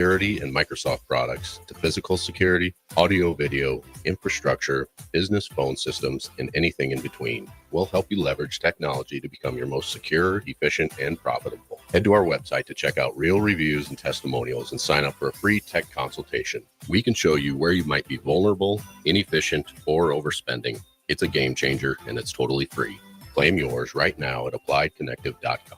security and Microsoft products to physical security, audio, video, infrastructure, business phone systems, and anything in between. We'll help you leverage technology to become your most secure, efficient, and profitable. Head to our website to check out real reviews and testimonials and sign up for a free tech consultation. We can show you where you might be vulnerable, inefficient, or overspending. It's a game changer, and it's totally free. Claim yours right now at appliedconnective.com.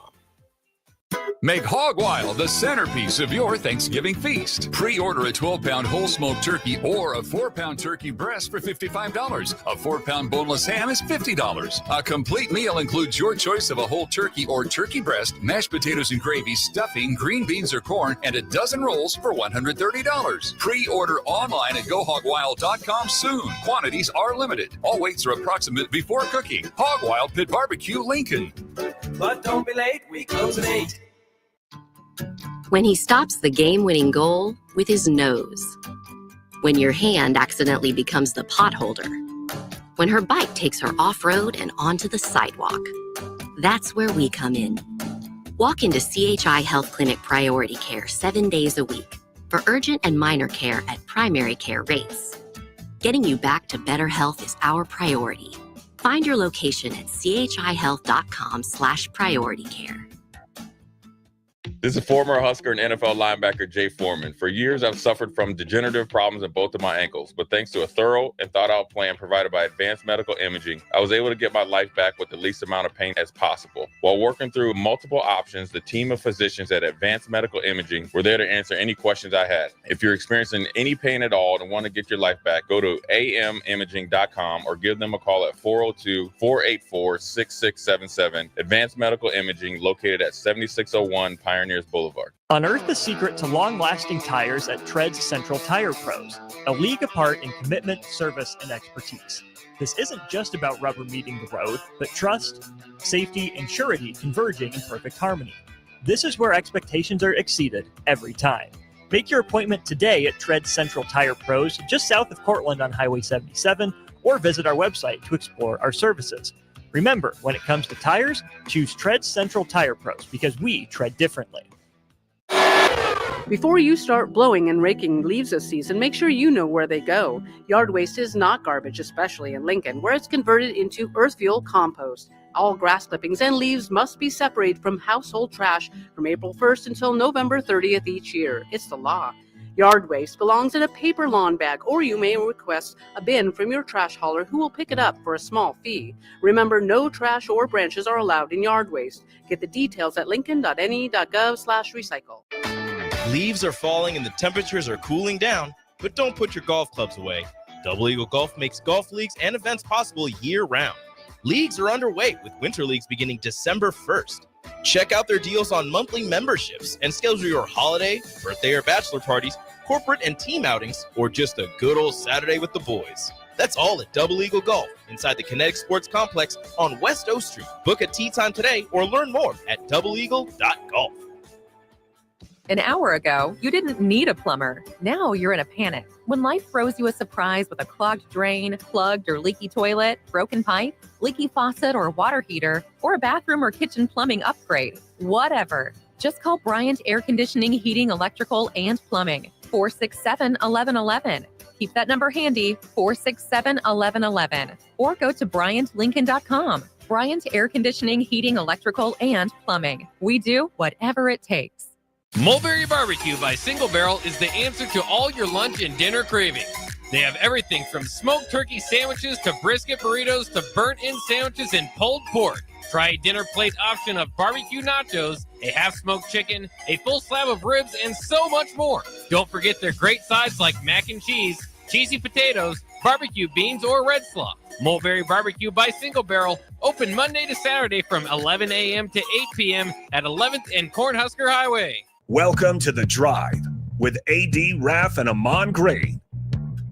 Make Hog Wild the centerpiece of your Thanksgiving feast. Pre-order a 12-pound whole smoked turkey or a 4-pound turkey breast for $55. A 4-pound boneless ham is $50. A complete meal includes your choice of a whole turkey or turkey breast, mashed potatoes and gravy, stuffing, green beans or corn, and a dozen rolls for $130. Pre-order online at GoHogWild.com soon. Quantities are limited. All weights are approximate before cooking. Hog Wild Pit Barbecue, Lincoln. But don't be late, we close at 8. When he stops the game-winning goal with his nose. When your hand accidentally becomes the pot holder. When her bike takes her off-road and onto the sidewalk. That's where we come in. Walk into CHI Health Clinic Priority Care 7 days a week for urgent and minor care at primary care rates. Getting you back to better health is our priority. Find your location at chihealth.com/prioritycare. This is former Husker and NFL linebacker Jay Foreman. For years, I've suffered from degenerative problems in both of my ankles, but thanks to a thorough and thought-out plan provided by Advanced Medical Imaging, I was able to get my life back with the least amount of pain as possible. While working through multiple options, the team of physicians at Advanced Medical Imaging were there to answer any questions I had. If you're experiencing any pain at all and want to get your life back, go to amimaging.com or give them a call at 402-484-6677. Advanced Medical Imaging, located at 7601 Pioneers Boulevard. Unearth the secret to long-lasting tires at Tread's Central Tire Pros, a league apart in commitment, service, and expertise. This isn't just about rubber meeting the road, but trust, safety, and surety converging in perfect harmony. This is where expectations are exceeded every time. Make your appointment today at Tread's Central Tire Pros, just south of Cortland on Highway 77, or visit our website to explore our services. Remember, when it comes to tires, choose Tread's Central Tire Pros because we tread differently. Before you start blowing and raking leaves this season, make sure you know where they go. Yard waste is not garbage, especially in Lincoln, where it's converted into earth fuel compost. All grass clippings and leaves must be separated from household trash from April 1st until November 30th each year. It's the law. Yard waste belongs in a paper lawn bag, or you may request a bin from your trash hauler who will pick it up for a small fee. Remember, no trash or branches are allowed in yard waste. Get the details at lincoln.ne.gov/recycle. Leaves are falling and the temperatures are cooling down, but don't put your golf clubs away. Double Eagle Golf makes golf leagues and events possible year-round. Leagues are underway with winter leagues beginning December 1st. Check out their deals on monthly memberships and schedule your holiday, birthday, or bachelor parties, corporate and team outings, or just a good old Saturday with the boys. That's all at Double Eagle Golf inside the Kinetic Sports Complex on West O Street. Book a tee time today or learn more at doubleeagle.golf. An hour ago, you didn't need a plumber. Now you're in a panic. When life throws you a surprise with a clogged drain, plugged or leaky toilet, broken pipe, leaky faucet or water heater, or a bathroom or kitchen plumbing upgrade, whatever. Just call Bryant Air Conditioning, Heating, Electrical, and Plumbing. 467-1111. Keep that number handy, 467-1111. Or go to BryantLincoln.com. Bryant Air Conditioning, Heating, Electrical, and Plumbing. We do whatever it takes. Mulberry Barbecue by Single Barrel is the answer to all your lunch and dinner cravings. They have everything from smoked turkey sandwiches to brisket burritos to burnt-in sandwiches and pulled pork. Try a dinner plate option of barbecue nachos, a half-smoked chicken, a full slab of ribs, and so much more. Don't forget their great sides like mac and cheese, cheesy potatoes, barbecue beans, or red slaw. Mulberry Barbecue by Single Barrel, open Monday to Saturday from 11 a.m. to 8 p.m. at 11th and Cornhusker Highway. Welcome to The Drive with A.D. Raff and Ahman Gray.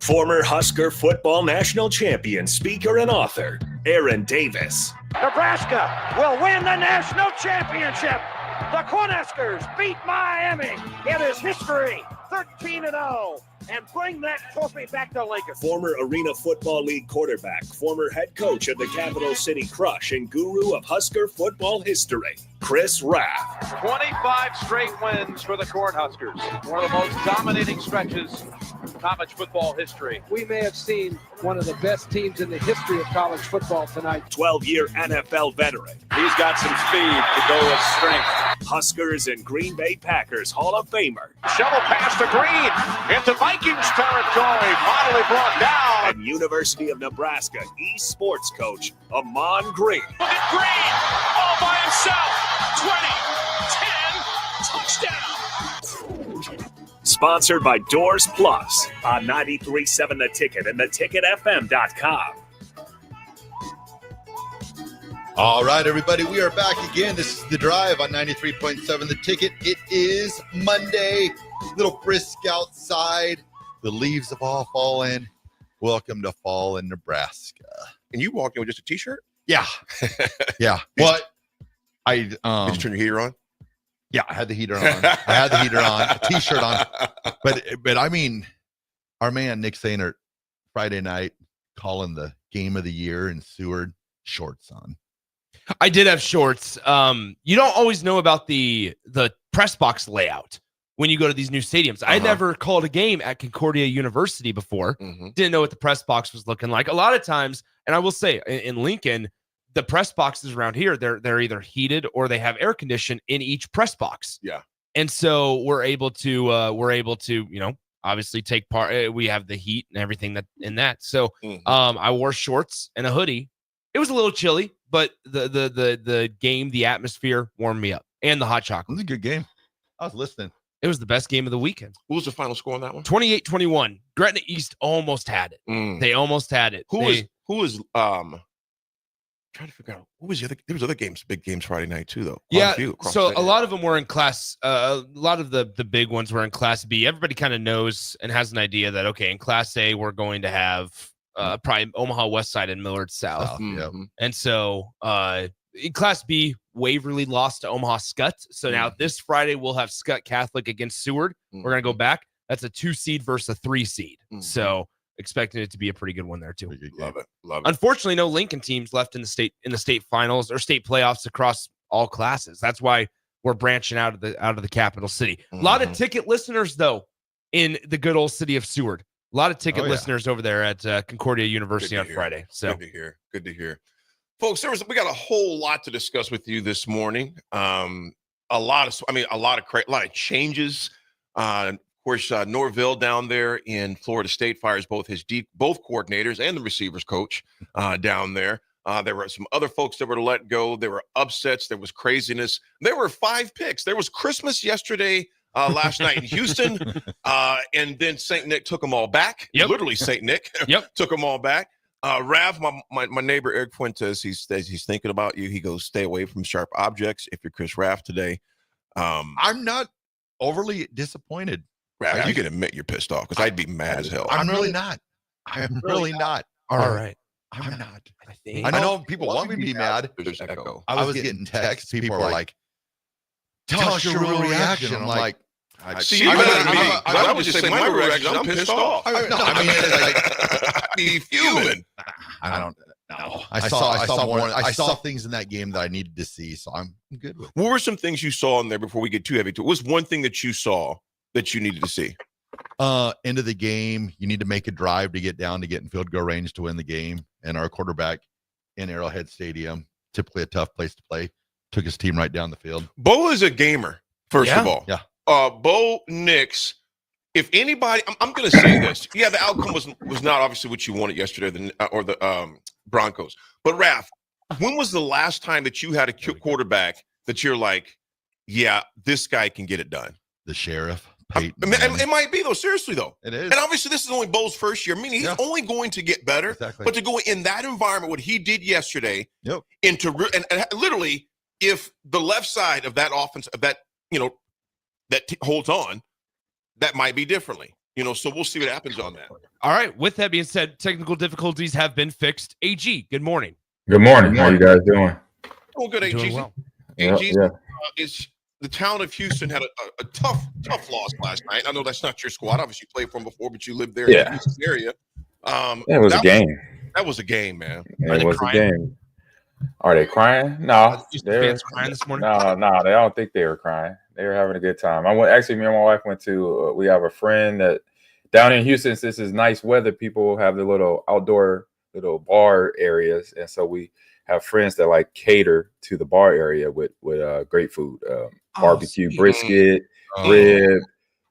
Former Husker football national champion, speaker, and author, Aaron Davis. Nebraska will win the national championship. The Cornhuskers beat Miami. It is history, 13-0, and bring that trophy back to Lincoln. Former Arena Football League quarterback, former head coach of the Capital City Crush, and guru of Husker football history, Chris Raff. 25 straight wins for the Cornhuskers. One of the most dominating stretches in college football history. We may have seen one of the best teams in the history of college football tonight. 12-year NFL veteran. He's got some speed to go with strength. Huskers and Green Bay Packers Hall of Famer. Shovel pass to Green into Vikings territory. Finally brought down. And University of Nebraska eSports coach, Ahman Green. Look at Green all by himself. 20, 10, touchdown. Sponsored by Doors Plus on 93.7 The Ticket and theticketfm.com. All right, everybody, we are back again. This is The Drive on 93.7 The Ticket. It is Monday, a little brisk outside. The leaves have all fallen. Welcome to fall in Nebraska. And you walked in with just a T-shirt? Yeah. Yeah. But did you turn your heater on? Yeah, I had the heater on. A T-shirt on. But I mean, our man Nick Sainert, Friday night, calling the game of the year in Seward, shorts on. I did have shorts. You don't always know about the press box layout when you go to these new stadiums. I never called a game at Concordia University before. Didn't know what the press box was looking like. A lot of times, and I will say in Lincoln, the press boxes around here, they're either heated or they have air conditioning in each press box. Yeah. And so we're able to, obviously take part. We have the heat and everything that in that. So I wore shorts and a hoodie. It was a little chilly, but the game, the atmosphere warmed me up, and the hot chocolate. It was a good game. I was listening. It was the best game of the weekend. What was the final score on that one? 28-21. Gretna East almost had it. They almost had it. Who was trying to figure out what was the other? There was other games, big games Friday night too, though. So a lot of them were in class. A lot of the big ones were in Class B. Everybody kind of knows and has an idea that in Class A we're going to have probably Omaha West Side and Millard South. And so in Class B, Waverly lost to Omaha Scott. So now this Friday we'll have Scott Catholic against Seward. We're gonna go back. That's a 2 seed versus a 3 seed. So expecting it to be a pretty good one there too. Love it. Unfortunately, no Lincoln teams left in the state finals or state playoffs across all classes. That's why we're branching out of the capital city. A lot of ticket listeners though in the good old city of Seward. A lot of ticket listeners over there at Concordia University on Friday. So good to hear. Folks, we got a whole lot to discuss with you this morning. A lot of changes. Of course, Norville down there in Florida State fires both coordinators and the receivers coach down there. There were some other folks that were let go. There were upsets. There was craziness. There were 5 picks. There was Christmas yesterday, last night in Houston, and then St. Nick took them all back. Literally, St. Nick took them all back. Raff, my neighbor Eric Fuentes, he's thinking about you. He goes, stay away from sharp objects if you're Chris Raff today. I'm not overly disappointed. Raff, you can admit you're pissed off because I'd be mad as hell. I'm really not. I'm really not. All right. I'm not. I know people want me to be mad. There's echo. I was getting texts. People are like, tell us your real reaction. I'm like, see, you better than me. I would just say my reaction. I'm pissed off. I'd be fuming. I don't know. I saw things in that game that I needed to see, so I'm good with it. What were some things you saw in there before we get too heavy to it? What was one thing that you saw that you needed to see? End of the game, you need to make a drive to get down to get in field goal range to win the game. And our quarterback in Arrowhead Stadium, typically a tough place to play, took his team right down the field. Bo is a gamer, first of all. Yeah. Bo Nix, if anybody, I'm going to say this. Yeah, the outcome was not obviously what you wanted yesterday, or the Broncos. But Raff, when was the last time that you had a quarterback that you're like, yeah, this guy can get it done? The Sheriff. Peyton, it might be, though. Seriously, though. It is. And obviously, this is only Bo's first year. I mean, he's only going to get better. Exactly. But to go in that environment, what he did yesterday, and literally, if the left side of that offense, of that, holds on, that might be differently. So we'll see what happens on that. All right. With that being said, technical difficulties have been fixed. AG, good morning. Good morning. How you guys doing? Oh, good, AG. Doing well. AG the town of Houston had a tough loss last night. I know that's not your squad. Obviously, you played for them before, but you lived there in the Houston area. It was a game. That was a game, man. It was a game. Are they crying? No, they're crying this morning. No, they don't think they were crying. They were having a good time. Actually, me and my wife went to. We have a friend that down in Houston. Since it's nice weather, people have the little outdoor little bar areas, and so we have friends that like cater to the bar area with great food, barbecue, brisket, rib,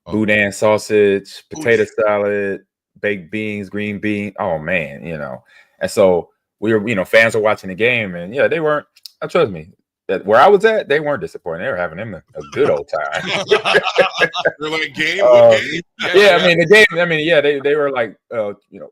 boudin sausage, potato salad, baked beans, green bean. Oh man, and so we were, fans are watching the game, and they weren't. Trust me, that where I was at, they weren't disappointed. They were having them a good old time. They're like game. The game. I mean, they were like,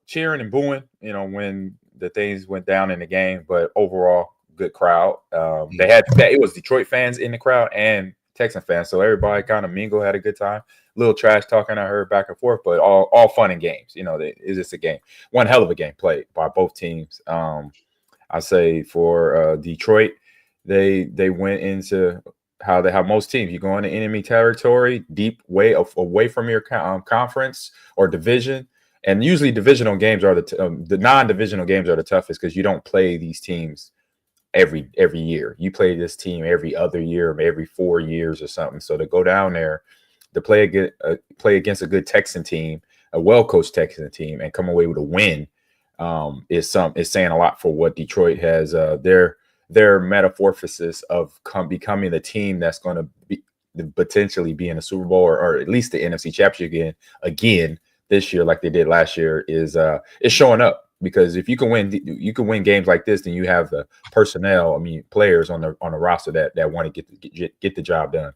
cheering and booing, when the things went down in the game. But overall, good crowd. It was Detroit fans in the crowd and Texan fans, so everybody kind of mingled, had a good time. Little trash talking I heard back and forth, but all fun and games. It's just a game. One hell of a game played by both teams. I say for Detroit, they went into how most teams. You go into enemy territory, deep away from your conference or division, and usually divisional games are the non-divisional games are the toughest because you don't play these teams every year. You play this team every other year, or every 4 years or something. So to go down there to play against a good Texan team, a well-coached Texan team, and come away with a win is saying a lot for what Detroit has. Their metamorphosis of becoming the team that's going to be potentially be in the Super Bowl or at least the NFC Championship again this year, like they did last year, is showing up. Because if you can win games like this, then you have the personnel, players on the roster that want to get the job done.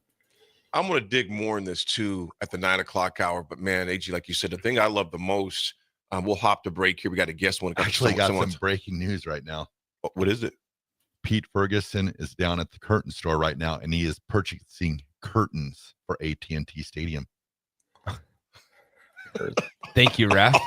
I'm going to dig more in this too at the 9 o'clock hour. But man, AG, like you said, the thing I love the most, we'll hop to break here. We got a guest one. Actually, got some breaking news right now. What is it? Pete Ferguson is down at the curtain store right now, and he is purchasing curtains for AT&T Stadium. Thank you, Raff.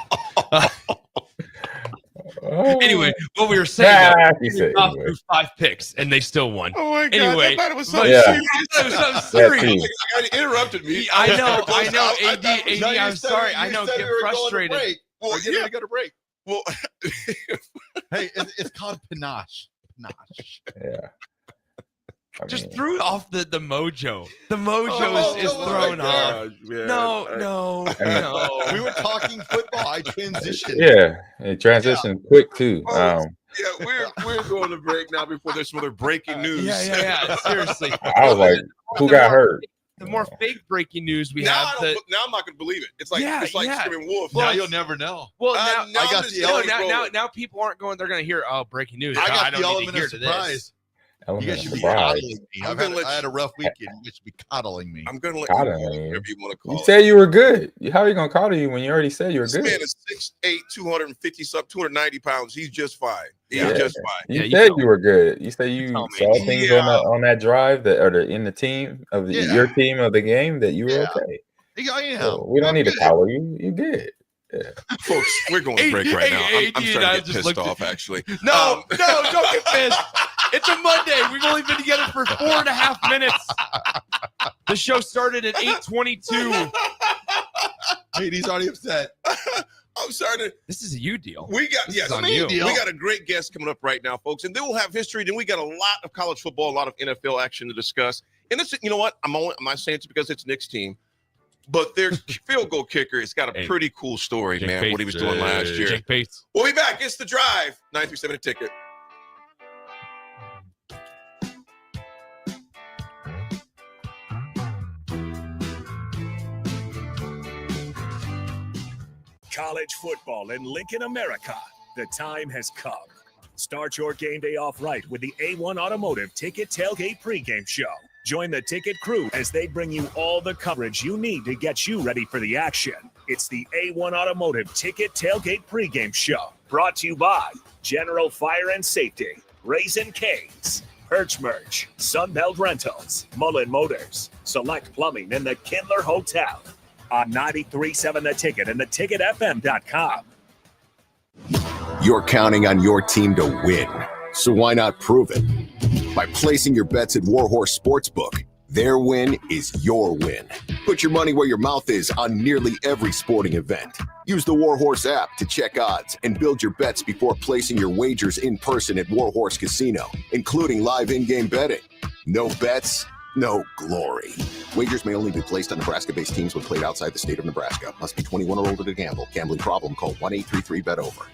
Anyway, what we were saying, through 5 picks, and they still won. Oh my God! Anyway, I thought it was something serious. It was something serious. I interrupted me. I know. AD, I'm sorry. I know. Get frustrated. Well, yeah, to go to break. Well, hey, it's called panache. Yeah. Just threw off the mojo. The mojo is thrown off. No. We were talking football. I transitioned. Yeah, it transitioned quick too. We're going to break now before there's some other breaking news. Yeah. Seriously. I was like, who got hurt? The more fake breaking news we now have, now I'm not going to believe it. It's like screaming wolf. Well, you'll never know. Well, now people aren't going. They're going to hear breaking news. I got don't the need element to hear of surprise. You guys should be coddling me. I had a rough weekend. You should be coddling me. I'm going to let you know whatever you want to call it. You said you were good. How are you going to coddle you when you already said you were good? This man is 6'8", 290 pounds. He's just fine. He's just fine. You said you were good. You said you saw things on that drive in the team of your team of the game that you were okay. Yeah. So we don't need to coddle you. You did. Yeah. Folks, we're going to break right now. I'm starting to get pissed off, actually. No, don't get pissed. It's a Monday. We've only been together for 4.5 minutes. The show started at 8:22. Hey, he's already upset. I'm sorry. This is a you deal. We got we got a great guest coming up right now, folks, and then we'll have history. Then we got a lot of college football, a lot of NFL action to discuss. And this, you know what? I'm not saying it's because it's Nick's team. But their field goal kicker has got a pretty cool story, Jake man, Pace, what he was doing last year. Jake Pace. We'll be back. It's The Drive, 937 Ticket. College football in Lincoln, America. The time has come. Start your game day off right with the A1 Automotive Ticket Tailgate pregame show. Join the ticket crew as they bring you all the coverage you need to get you ready for the action. It's the A1 Automotive Ticket Tailgate pregame show. Brought to you by General Fire and Safety, Raisin Canes, Perch Merch, Sunbelt Rentals, Mullen Motors, Select Plumbing, and the Kindler Hotel. On 93.7 The Ticket and theticketfm.com. You're counting on your team to win, so why not prove it? By placing your bets at Warhorse Sportsbook, Their win is your win. Put your money where your mouth is on nearly every sporting event. Use the Warhorse app to check odds and build your bets before placing your wagers in person at Warhorse Casino, including live in-game betting. No bets, no glory. Wagers may only be placed on Nebraska-based teams when played outside the state of Nebraska. Must be 21 or older to gamble. Gambling problem? Call 1-833-BET-OVER.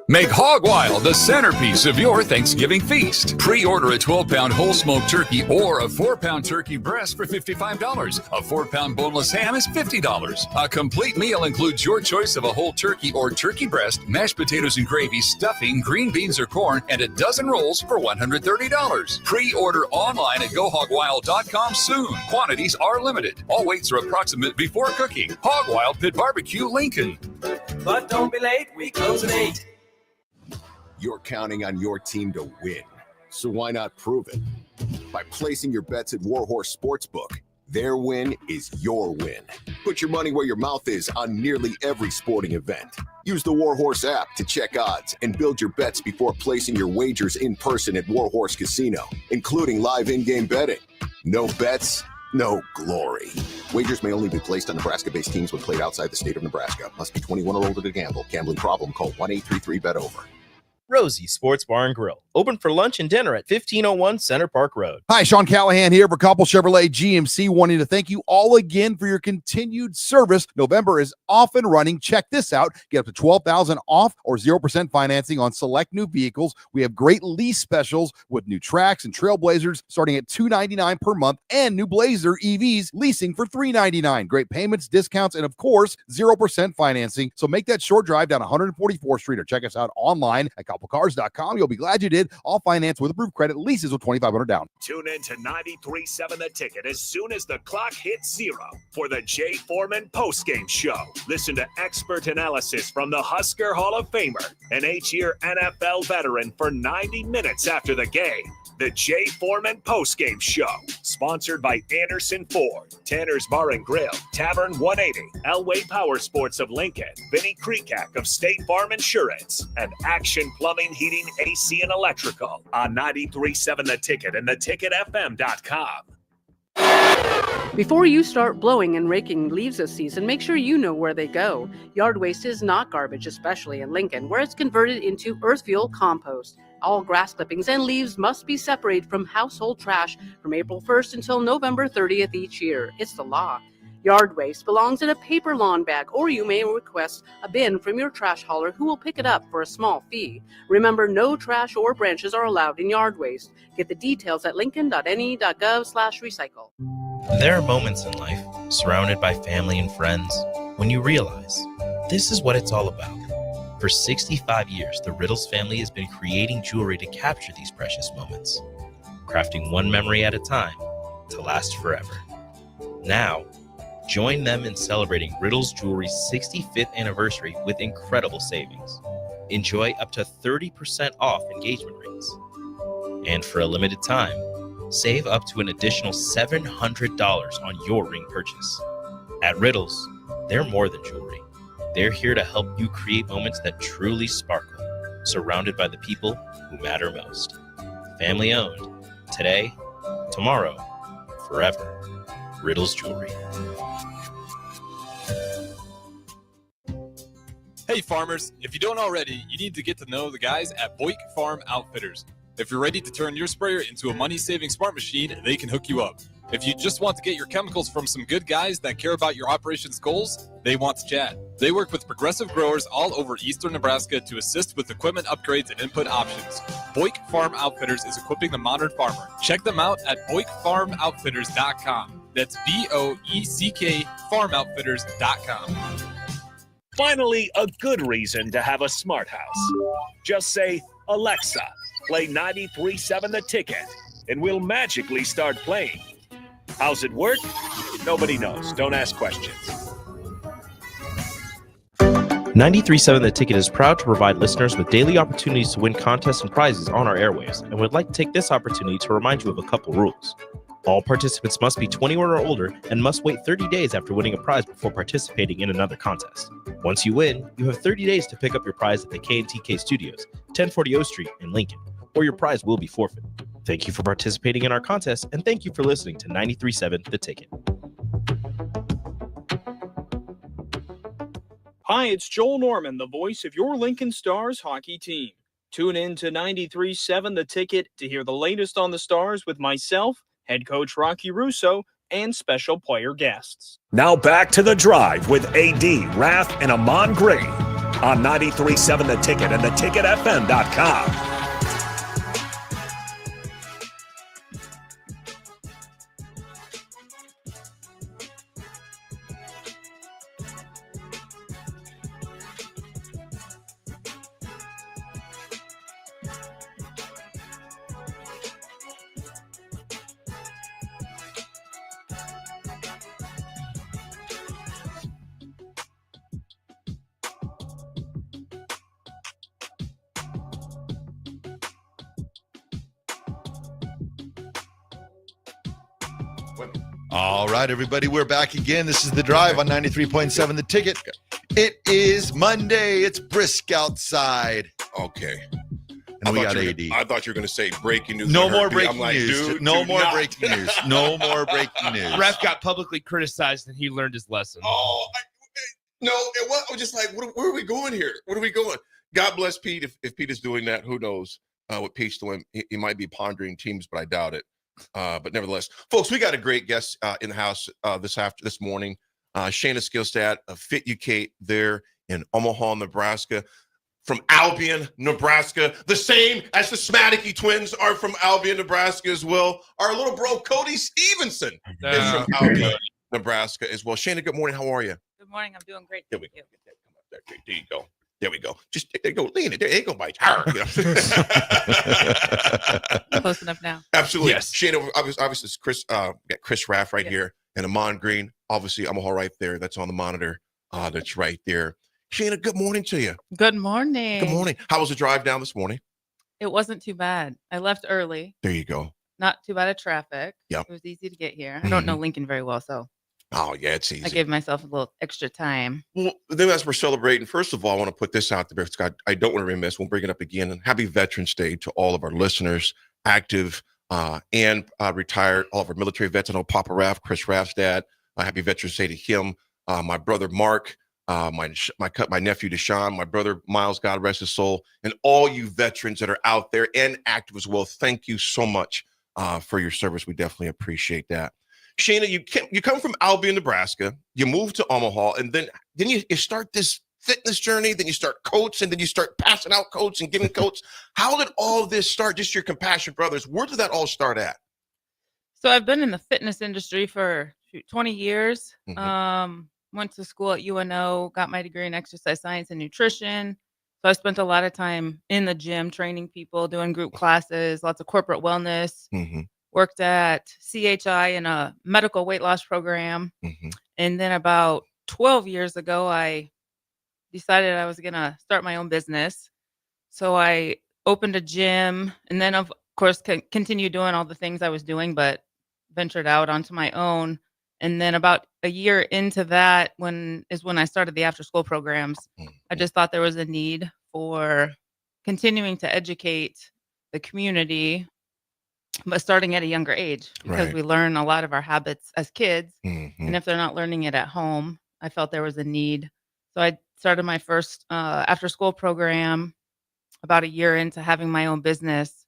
Make Hog Wild the centerpiece of your Thanksgiving feast. Pre-order a 12-pound whole smoked turkey or a 4-pound turkey breast for $55. A 4-pound boneless ham is $50. A complete meal includes your choice of a whole turkey or turkey breast, mashed potatoes and gravy, stuffing, green beans or corn, and a dozen rolls for $130. Pre-order online at GoHogWild.com soon. Quantities are limited. All weights are approximate before cooking. Hog Wild Pit Barbecue, Lincoln. But don't be late, we close at 8. You're counting on your team to win, so why not prove it? By placing your bets at Warhorse Sportsbook. Their win is your win. Put your money where your mouth is on nearly every sporting event. Use the Warhorse app to check odds and build your bets before placing your wagers in person at Warhorse Casino, including live in-game betting. No bets, no glory. Wagers may only be placed on Nebraska-based teams when played outside the state of Nebraska. Must be 21 or older to gamble. Gambling problem? Call 1-833-BET-OVER. Rosie Sports Bar and Grill, open for lunch and dinner at 1501 Center Park Road. Hi, Sean Callahan here for Coppell Chevrolet GMC, wanting to thank you all again for your continued service. November is off and running. Check this out. Get up to $12,000 off or 0% financing on select new vehicles. We have great lease specials with new Trax and Trailblazers starting at $299 per month and new Blazer EVs leasing for $399. Great payments, discounts, and of course, 0% financing. So make that short drive down 144th Street or check us out online at CoppellCars.com. You'll be glad you did. All finance with approved credit, leases with $2,500 down. Tune in to 93.7 The Ticket as soon as the clock hits 0 for the Jay Foreman postgame show. Listen to expert analysis from the Husker Hall of Famer, an 8-year NFL veteran, for 90 minutes after the game. The Jay Foreman postgame show, sponsored by Anderson Ford, Tanner's Bar and Grill, Tavern 180, Elway Power Sports of Lincoln, Vinnie Kreekak of State Farm Insurance, and Action Plumbing, Heating, AC, and Electrical on 93.7 The Ticket and theticketfm.com. Before you start blowing and raking leaves this season, make sure you know where they go. Yard waste is not garbage, especially in Lincoln, where it's converted into earth fuel compost. All grass clippings and leaves must be separated from household trash from April 1st until November 30th each year. It's the law. Yard waste belongs in a paper lawn bag, or you may request a bin from your trash hauler who will pick it up for a small fee. Remember, no trash or branches are allowed in yard waste. Get the details at lincoln.ne.gov/recycle. There are moments in life, surrounded by family and friends, when you realize this is what it's all about. For 65 years, the Riddles family has been creating jewelry to capture these precious moments, crafting one memory at a time to last forever. Now, join them in celebrating Riddles Jewelry's 65th anniversary with incredible savings. Enjoy up to 30% off engagement rings. And for a limited time, save up to an additional $700 on your ring purchase. At Riddles, they're more than jewelry. They're here to help you create moments that truly sparkle, surrounded by the people who matter most. Family owned. Today, tomorrow, forever. Riddles Jewelry. Hey farmers, if you don't already, you need to get to know the guys at Boyk Farm Outfitters. If you're ready to turn your sprayer into a money-saving smart machine, they can hook you up. If you just want to get your chemicals from some good guys that care about your operations goals, they want to chat. They work with progressive growers all over eastern Nebraska to assist with equipment upgrades and input options. Boyk Farm Outfitters is equipping the modern farmer. Check them out at BoykFarmOutfitters.com. That's BOECK FarmOutfitters.com. Finally, a good reason to have a smart house. Just say, Alexa, play 93.7 The Ticket, and we'll magically start playing. How's it work? Nobody knows. Don't ask questions. 93.7 The Ticket is proud to provide listeners with daily opportunities to win contests and prizes on our airwaves, and would like to take this opportunity to remind you of a couple rules. All participants must be 21 or older and must wait 30 days after winning a prize before participating in another contest. Once you win, you have 30 days to pick up your prize at the K&TK Studios, 1040 O Street in Lincoln, or your prize will be forfeited. Thank you for participating in our contest, and thank you for listening to 93.7 The Ticket. Hi, it's Joel Norman, the voice of your Lincoln Stars hockey team. Tune in to 93.7 The Ticket to hear the latest on the Stars with myself, head coach Rocky Russo, and special player guests. Now back to The Drive with AD, Raff, and Ahman Gray on 93.7 The Ticket and theticketfm.com. All right, everybody, we're back again. This is The Drive on 93.7 The Ticket. It is Monday. It's brisk outside. Okay. And we got AD. I thought you were going to say breaking news. No more breaking like, news. Dude, no more not. breaking news. No more breaking news. Ref got publicly criticized and he learned his lesson. Oh, no, it was. I was just like, where are we going here? Where are we going? God bless Pete. If Pete is doing that, who knows what Pete's doing? He might be pondering teams, but I doubt it. But nevertheless, folks, we got a great guest in the house this morning. Shayna Skillstat of Fit UK there in Omaha, Nebraska. From Albion, Nebraska, the same as the Smadeke twins are from Albion, Nebraska as well. Our little bro, Cody Stevenson, is from Albion, Nebraska as well. Shayna, good morning. How are you? Good morning. I'm doing great. There we go. There you go. There we go. Just there you go. Lean it. There you go, Mike. Close enough now. Absolutely. Yes. Shayna, obviously, it's Chris, got Chris Raff right here, and Ahman Green. Obviously, Omaha right there. That's on the monitor. That's right there. Shayna, good morning to you. Good morning. Good morning. How was the drive down this morning? It wasn't too bad. I left early. There you go. Not too bad of traffic. Yep. It was easy to get here. I don't know Lincoln very well, so. Oh, yeah, it's easy. I gave myself a little extra time. Well, then as we're celebrating, first of all, I want to put this out there because I don't want to remiss. We'll bring it up again. And happy Veterans Day to all of our listeners, active and retired, all of our military vets. I know Papa Raff, Chris Raff's dad. Happy Veterans Day to him. My brother Mark, my nephew Deshaun, my brother Miles, God rest his soul, and all you veterans that are out there and active as well. Thank you so much for your service. We definitely appreciate that. Shayna, you come from Albion, Nebraska. You move to Omaha, and then you start this fitness journey. Then you start coach, and then you start passing out coats and giving coats. How did all of this start? Just your Compassion Brothers. Where did that all start at? So I've been in the fitness industry for 20 years. Mm-hmm. Went to school at UNO, got my degree in exercise science and nutrition. So I spent a lot of time in the gym training people, doing group classes, lots of corporate wellness. Mm-hmm. Worked at CHI in a medical weight loss program. Mm-hmm. And then about 12 years ago, I decided I was going to start my own business. So I opened a gym and then, of course, continued doing all the things I was doing, but ventured out onto my own. And then about a year into that when I started the after school programs. I just thought there was a need for continuing to educate the community, but starting at a younger age, because we learn a lot of our habits as kids. Mm-hmm. And if they're not learning it at home, I felt there was a need. So I started my first after school program about a year into having my own business.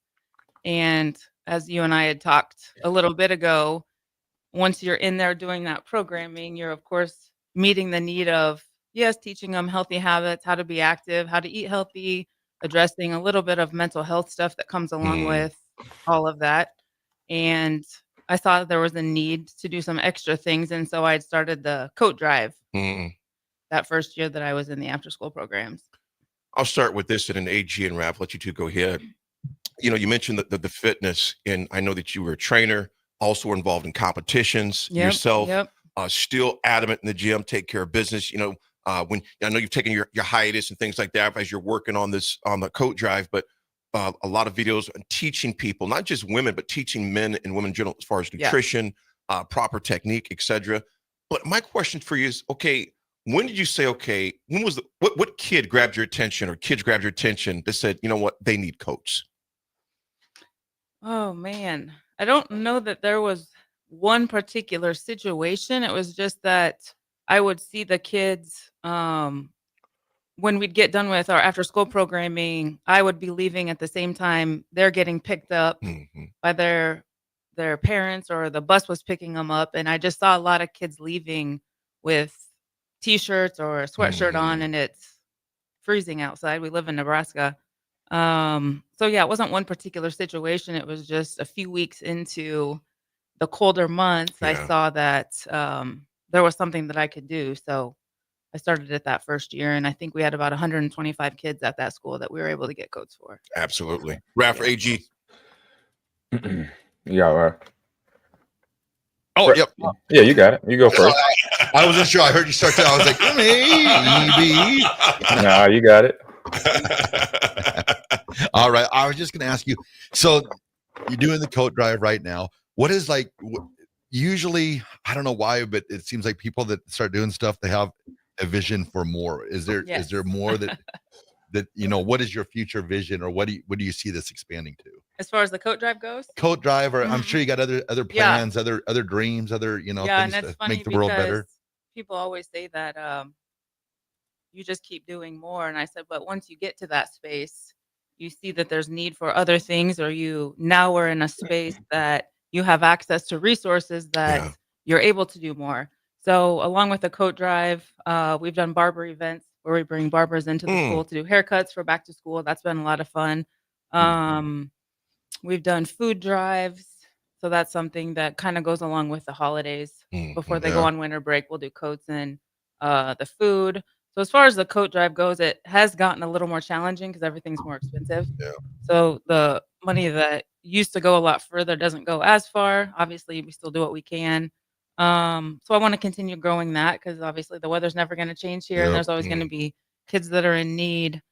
And as you and I had talked a little bit ago, once you're in there doing that programming, you're of course meeting the need of, yes, teaching them healthy habits, how to be active, how to eat healthy, addressing a little bit of mental health stuff that comes along with all of that. And I thought there was a need to do some extra things. And so I started the coat drive that first year that I was in the after school programs. I'll start with this, and then AG and Raff, let you two go ahead. You know, you mentioned the fitness, and I know that you were a trainer, also involved in competitions yourself, still adamant in the gym, take care of business. You know, when I know you've taken your hiatus and things like that as you're working on the coat drive, but a lot of videos on teaching people, not just women, but teaching men and women in general, as far as nutrition, proper technique, etc. But my question for you is, okay, when did you say, okay, when was what kid grabbed your attention or kids grabbed your attention that said, you know what, they need coats? Oh man, I don't know that there was one particular situation. It was just that I would see the kids when we'd get done with our after school programming, I would be leaving at the same time they're getting picked up by their parents or the bus was picking them up, and I just saw a lot of kids leaving with t-shirts or a sweatshirt on, and it's freezing outside. We live in Nebraska. So yeah, it wasn't one particular situation. It was just a few weeks into the colder months, I saw that there was something that I could do. So I started it that first year, and I think we had about 125 kids at that school that we were able to get coats for. Absolutely. Raff, AG. Yeah. Oh, yep. Yeah, you got it. You go first. I wasn't sure. I heard you start. I was like, maybe. No, you got it. All right. I was just going to ask you. So you're doing the coat drive right now. What is like? Usually, I don't know why, but it seems like people that start doing stuff, they have a vision for more. Is there more that what is your future vision, or what do you see this expanding to? As far as the coat drive goes? Coat drive, or I'm sure you got other plans, other dreams, other things to make the world better. People always say that you just keep doing more, and I said, but once you get to that space, you see that there's need for other things, or now we're in a space that you have access to resources that you're able to do more. So along with the coat drive, we've done barber events where we bring barbers into the school to do haircuts for back to school. That's been a lot of fun. We've done food drives. So that's something that kind of goes along with the holidays. Before they go on winter break, we'll do coats and the food. So as far as the coat drive goes, it has gotten a little more challenging because everything's more expensive. Yeah. So the money that used to go a lot further doesn't go as far. Obviously, we still do what we can. So I want to continue growing that because obviously the weather's never going to change here, and there's always going to be kids that are in need.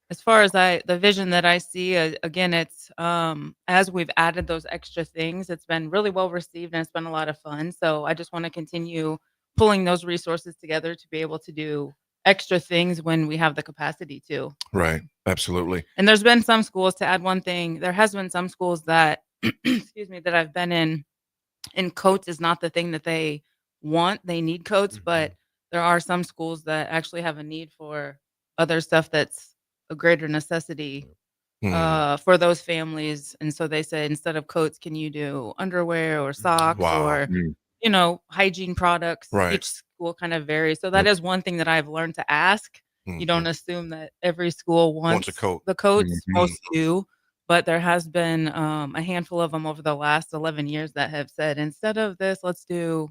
As far as the vision that I see, again, it's as we've added those extra things, it's been really well received and it's been a lot of fun. So I just want to continue pulling those resources together to be able to do extra things when we have the capacity to. Right. Absolutely. And there's been some schools, to add one thing, there has been some schools that, excuse me, that I've been in, and coats is not the thing that they want. They need coats, but there are some schools that actually have a need for other stuff that's a greater necessity for those families. And so they say, instead of coats, can you do underwear or socks or, hygiene products? Right. Each school kind of varies. So that is one thing that I've learned to ask. You don't assume that every school wants a coat. the coats. Most do. But there has been a handful of them over the last 11 years that have said, instead of this, let's do.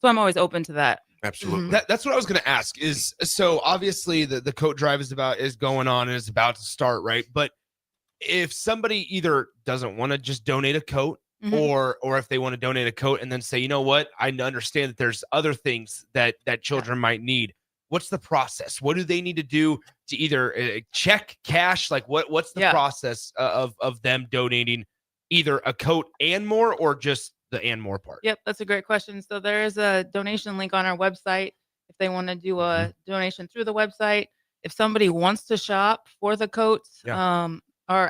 So I'm always open to that. Absolutely. That's what I was going to ask is, so obviously the coat drive is going on and is about to start, right? But if somebody either doesn't want to just donate a coat or if they want to donate a coat and then say, you know what, I understand that there's other things that children might need. What's the process? What do they need to do to either check, cash? Like what's the process of them donating either a coat and more, or just the and more part? Yep, that's a great question. So there is a donation link on our website if they want to do a donation through the website. If somebody wants to shop for the coats, our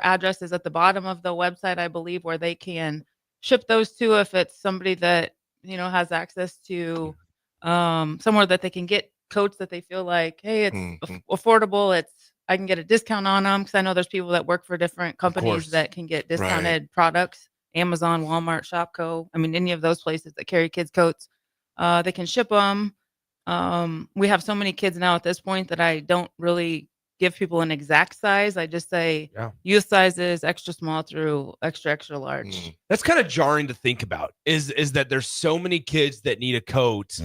address is at the bottom of the website, I believe, where they can ship those to. If it's somebody that has access to somewhere that they can get coats that they feel like, hey, it's affordable, I can get a discount on them, because I know there's people that work for different companies that can get discounted products. Amazon, Walmart, Shopko, any of those places that carry kids coats, they can ship them. We have so many kids now at this point that I don't really give people an exact size. I just say youth sizes, extra small through extra large. That's kind of jarring to think about, is that there's so many kids that need a coat.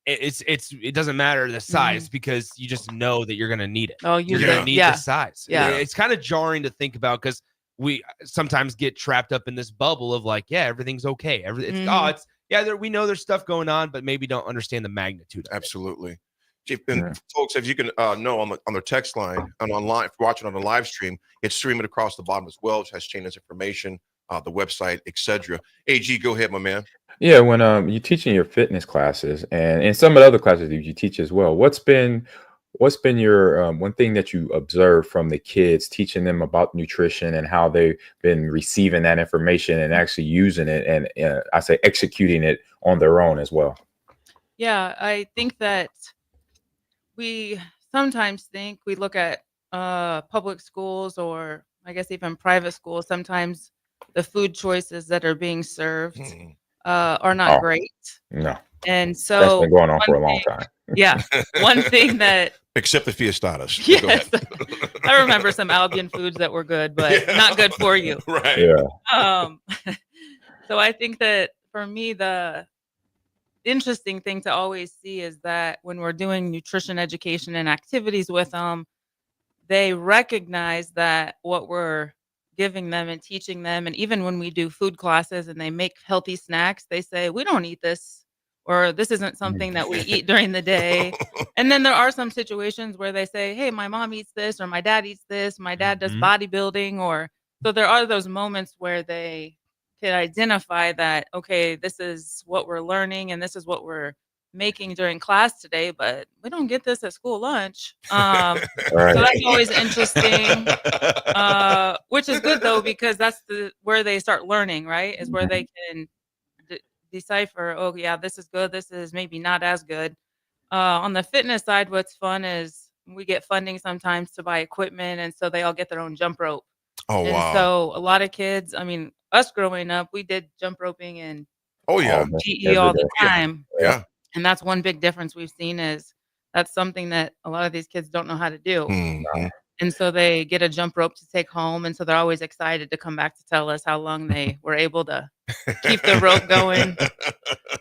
It doesn't matter the size, because you just know that you're going to need it. You're going to need the size. It's kind of jarring to think about, because we sometimes get trapped up in this bubble of like, everything's okay. We know there's stuff going on, but maybe don't understand the magnitude. Absolutely. And folks, if you can know on the text line and online, if you're watching on the live stream, it's streaming across the bottom as well. It has Shayna's information, the website, etc. AG, go ahead, my man. Yeah, when you're teaching your fitness classes and in some of the other classes that you teach as well, what's been What's been your one thing that you observed from the kids, teaching them about nutrition and how they've been receiving that information and actually using it and I say executing it on their own as well? Yeah, I think that we sometimes think we look at public schools or I guess even private schools. Sometimes the food choices that are being served are not Oh, great. no. And That's so been going on for one a long thing, time. yeah, one thing that Except the Fiestadas. Go yes, ahead. I remember some Albion foods that were good, but not good for you. Right. Yeah. Um, so I think that for me, the interesting thing to always see is that when we're doing nutrition education and activities with them, they recognize that what we're giving them and teaching them, and even when we do food classes and they make healthy snacks, they say, "We don't eat this," or "This isn't something that we eat during the day." And then there are some situations where they say, "Hey, my mom eats this," or "My dad eats this. My dad does bodybuilding," or so there are those moments where they can identify that, okay, this is what we're learning and this is what we're making during class today, but we don't get this at school lunch. So Right. that's always interesting, which is good though because that's where they start learning, right? Is where they can decipher. Oh yeah, this is good. This is maybe not as good. On the fitness side, what's fun is we get funding sometimes to buy equipment, and so they all get their own jump rope. Oh, And wow. so a lot of kids, I mean, us growing up, we did jump roping and Oh, yeah. PE all the Yeah. time. Yeah. And that's one big difference we've seen is that's something that a lot of these kids don't know how to do. Mhm. And so they get a jump rope to take home, and so they're always excited to come back to tell us how long they were able to keep the rope going.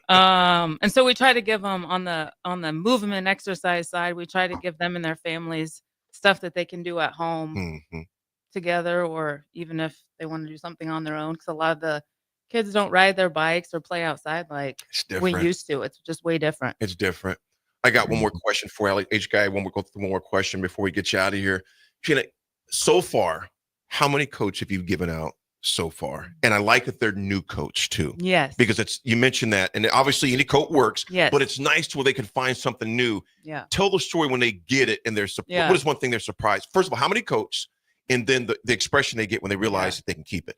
And so we try to give them on the movement exercise side, we try to give them and their families stuff that they can do at home Mhm. together, or even if they want to do something on their own. Because a lot of the kids don't ride their bikes or play outside like It's we different. used to. It's just way different. It's different. I got one more question for you, H guy. One more question before we get you out of here. Gina, so far, how many coaches have you given out so far? And I like that they're new coach too. Yes. Because it's you mentioned that, and obviously any coach works. Yes. But it's nice to where they can find something new. Yeah. Tell the story when they get it, and they're Yeah. what is one thing they're surprised? First of all, how many coaches, and then the expression they get when they realize that they can keep it.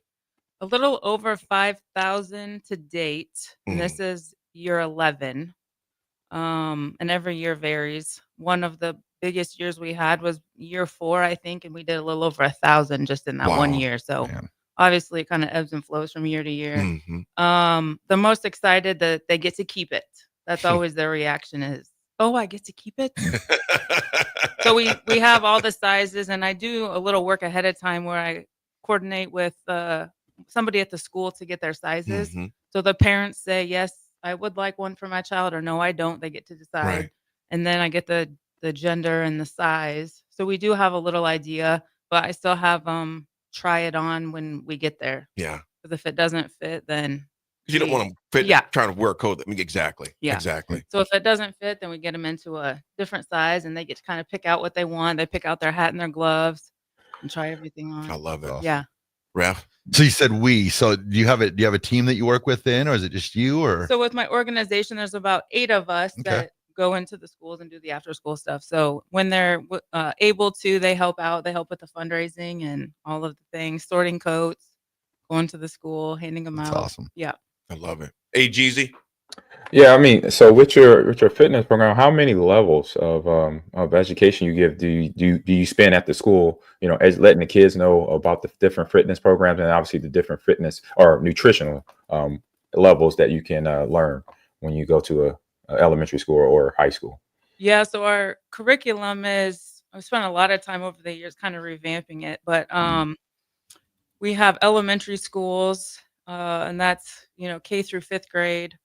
A little over 5,000 to date. And this is year 11. And every year varies. One of the biggest years we had was year 4, I think, and we did a little over 1,000 just in that one Wow. year. So obviously it kind of ebbs and flows from year to year. Mhm. The most excited that they get to keep it. That's always their reaction is, "Oh, I get to keep it?" So we have all the sizes, and I do a little work ahead of time where I coordinate with somebody at the school to get their sizes. Mhm. So the parents say, "Yes, I would like one for my child," or "No, I don't." They get to decide. Right. And then I get the gender and the size. So we do have a little idea, but I still have them try it on when we get there. Yeah. Because if it doesn't fit, then You don't we- want them fit Yeah. trying to wear a coat. I mean, exactly. Yeah. Exactly. So if it doesn't fit, then we get them into a different size, and they get to kind of pick out what they want. They pick out their hat and their gloves and try everything on. I love it. Yeah. Raff? So you said we. So do you have a team that you work with then, or is it just you? Or So with my organization, there's about 8 of us that go into the schools and do the after school stuff. So when they're able to, they help out. They help with the fundraising and all of the things, sorting coats, going to the school, handing them out. awesome. Yeah. I love it. Hey, Jeezy. Yeah, I mean, so with your fitness program, how many levels of education you give do you spend at the school? You know, as letting the kids know about the different fitness programs and obviously the different fitness or nutritional levels that you can learn when you go to a elementary school or high school. Yeah, so our curriculum is I've spent a lot of time over the years kind of revamping it, but we have elementary schools, and that's, K through 5th grade.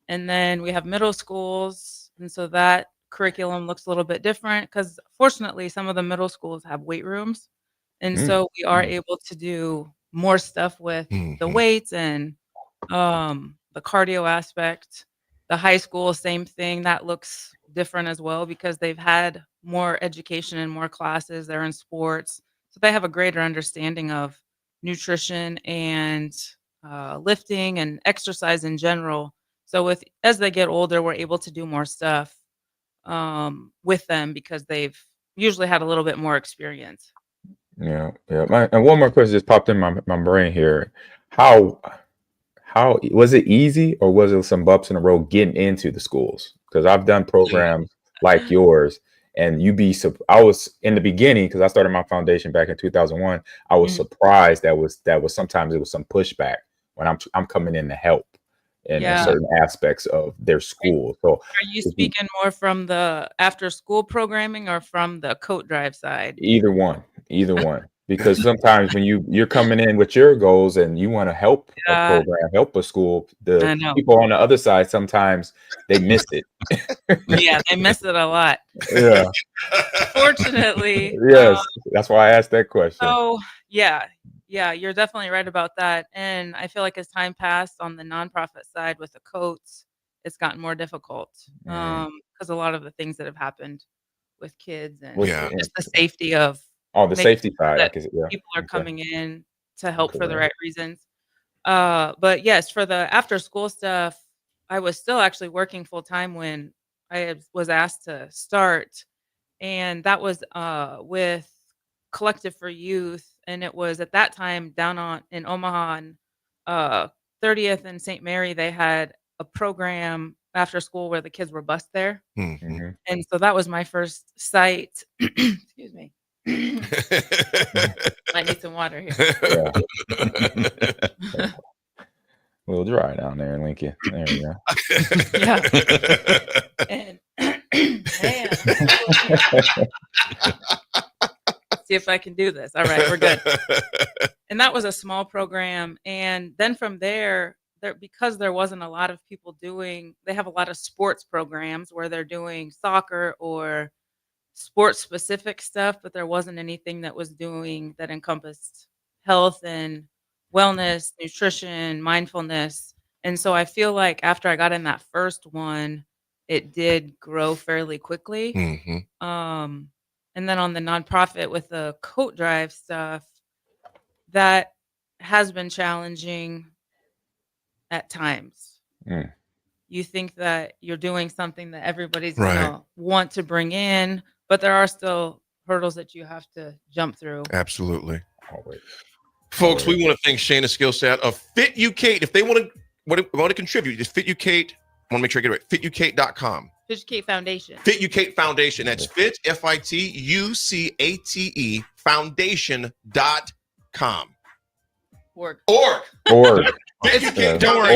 And then we have middle schools, and so that curriculum looks a little bit different because fortunately some of the middle schools have weight rooms. And so we are able to do more stuff with the weights and the cardio aspect. The high school, same thing. That looks different as well because they've had more education and more classes. They're in sports. So they have a greater understanding of nutrition and lifting and exercise in general. So as they get older, we're able to do more stuff with them because they've usually had a little bit more experience. Yeah. And one more question just popped in my brain here. How was it easy, or was it some bumps in the road getting into the schools? Because I've done programs like yours, and I was in the beginning, because I started my foundation back in 2001. I was surprised that was sometimes it was some pushback when I'm coming in to help in certain aspects of their school. So are you speaking more from the after school programming or from the coat drive side? Either one. Because sometimes when you're coming in with your goals and you want to help a program, help a school, the people on the other side, sometimes they miss it. Yeah, they miss it a lot. Yeah. Fortunately. Yes. That's why I asked that question. Oh, yeah, you're definitely right about that. And I feel like as time passed on the nonprofit side with the coats, it's gotten more difficult because a lot of the things that have happened with kids and just the safety of the safety side. People are coming in to help for the right reasons. But yes, for the after school stuff, I was still actually working full time when I was asked to start. And that was with Collective for Youth. And it was at that time down in Omaha on 30th and St. Mary, they had a program after school where the kids were bused there. Mm-hmm. And so that was my first site. Excuse me. I need some water here. A little dry down there in Lincoln. There you go. Yeah. And man. See if I can do this. All right, we're good. And that was a small program. And then from there, because there wasn't a lot of people they have a lot of sports programs where they're doing soccer or sports specific stuff, but there wasn't anything that encompassed health and wellness, nutrition, mindfulness. And so I feel like after I got in that first one, it did grow fairly quickly. Mm-hmm. And then on the nonprofit with the coat drive stuff, that has been challenging at times. You think that you're doing something that everybody's going to want to bring in, but there are still hurdles that you have to jump through. Absolutely. Folks, we want to thank Shayna Skillset of Fit You Kate. If they want to contribute, just Fit You Kate. I want to make sure I get it right. FitUKate.com. Fit You Kate Foundation. Fit You Kate Foundation. That's Fit FITUCATE Foundation.com. Org. Don't worry, man. Don't worry.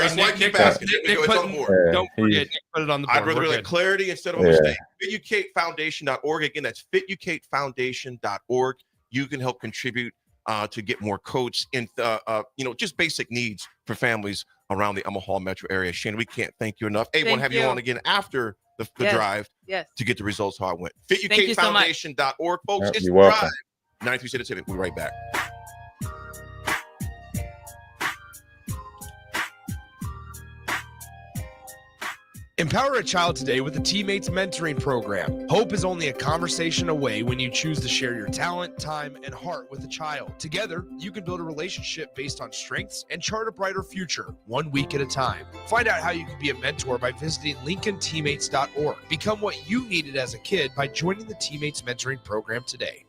That's why I keep Nick, asking. don't forget. Put it on the board. I'd rather like clarity instead of a mistake. FitUKateFoundation.org. Again, that's FitUKateFoundation.org. You can help contribute to get more coats in, just basic needs for families around the Omaha metro area. Shane, we can't thank you enough. I want to have you on again after the drive to get the results how it went. FitUKateFoundation.org, folks. It's the drive. 93.7. We'll be right back. Empower a child today with the Teammates Mentoring Program. Hope is only a conversation away when you choose to share your talent, time, and heart with a child. Together, you can build a relationship based on strengths and chart a brighter future, 1 week at a time. Find out how you can be a mentor by visiting LincolnTeammates.org. Become what you needed as a kid by joining the Teammates Mentoring Program today.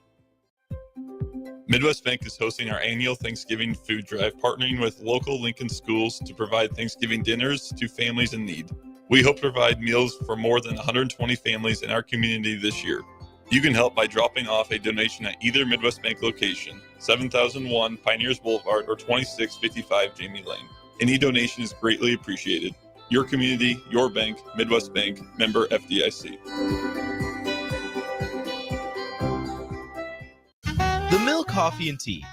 Midwest Bank is hosting our annual Thanksgiving food drive, partnering with local Lincoln schools to provide Thanksgiving dinners to families in need. We hope to provide meals for more than 120 families in our community this year. You can help by dropping off a donation at either Midwest Bank location, 7001 Pioneers Boulevard or 2655 Jamie Lane. Any donation is greatly appreciated. Your community, your bank, Midwest Bank, member FDIC. The Mill Coffee and Tea,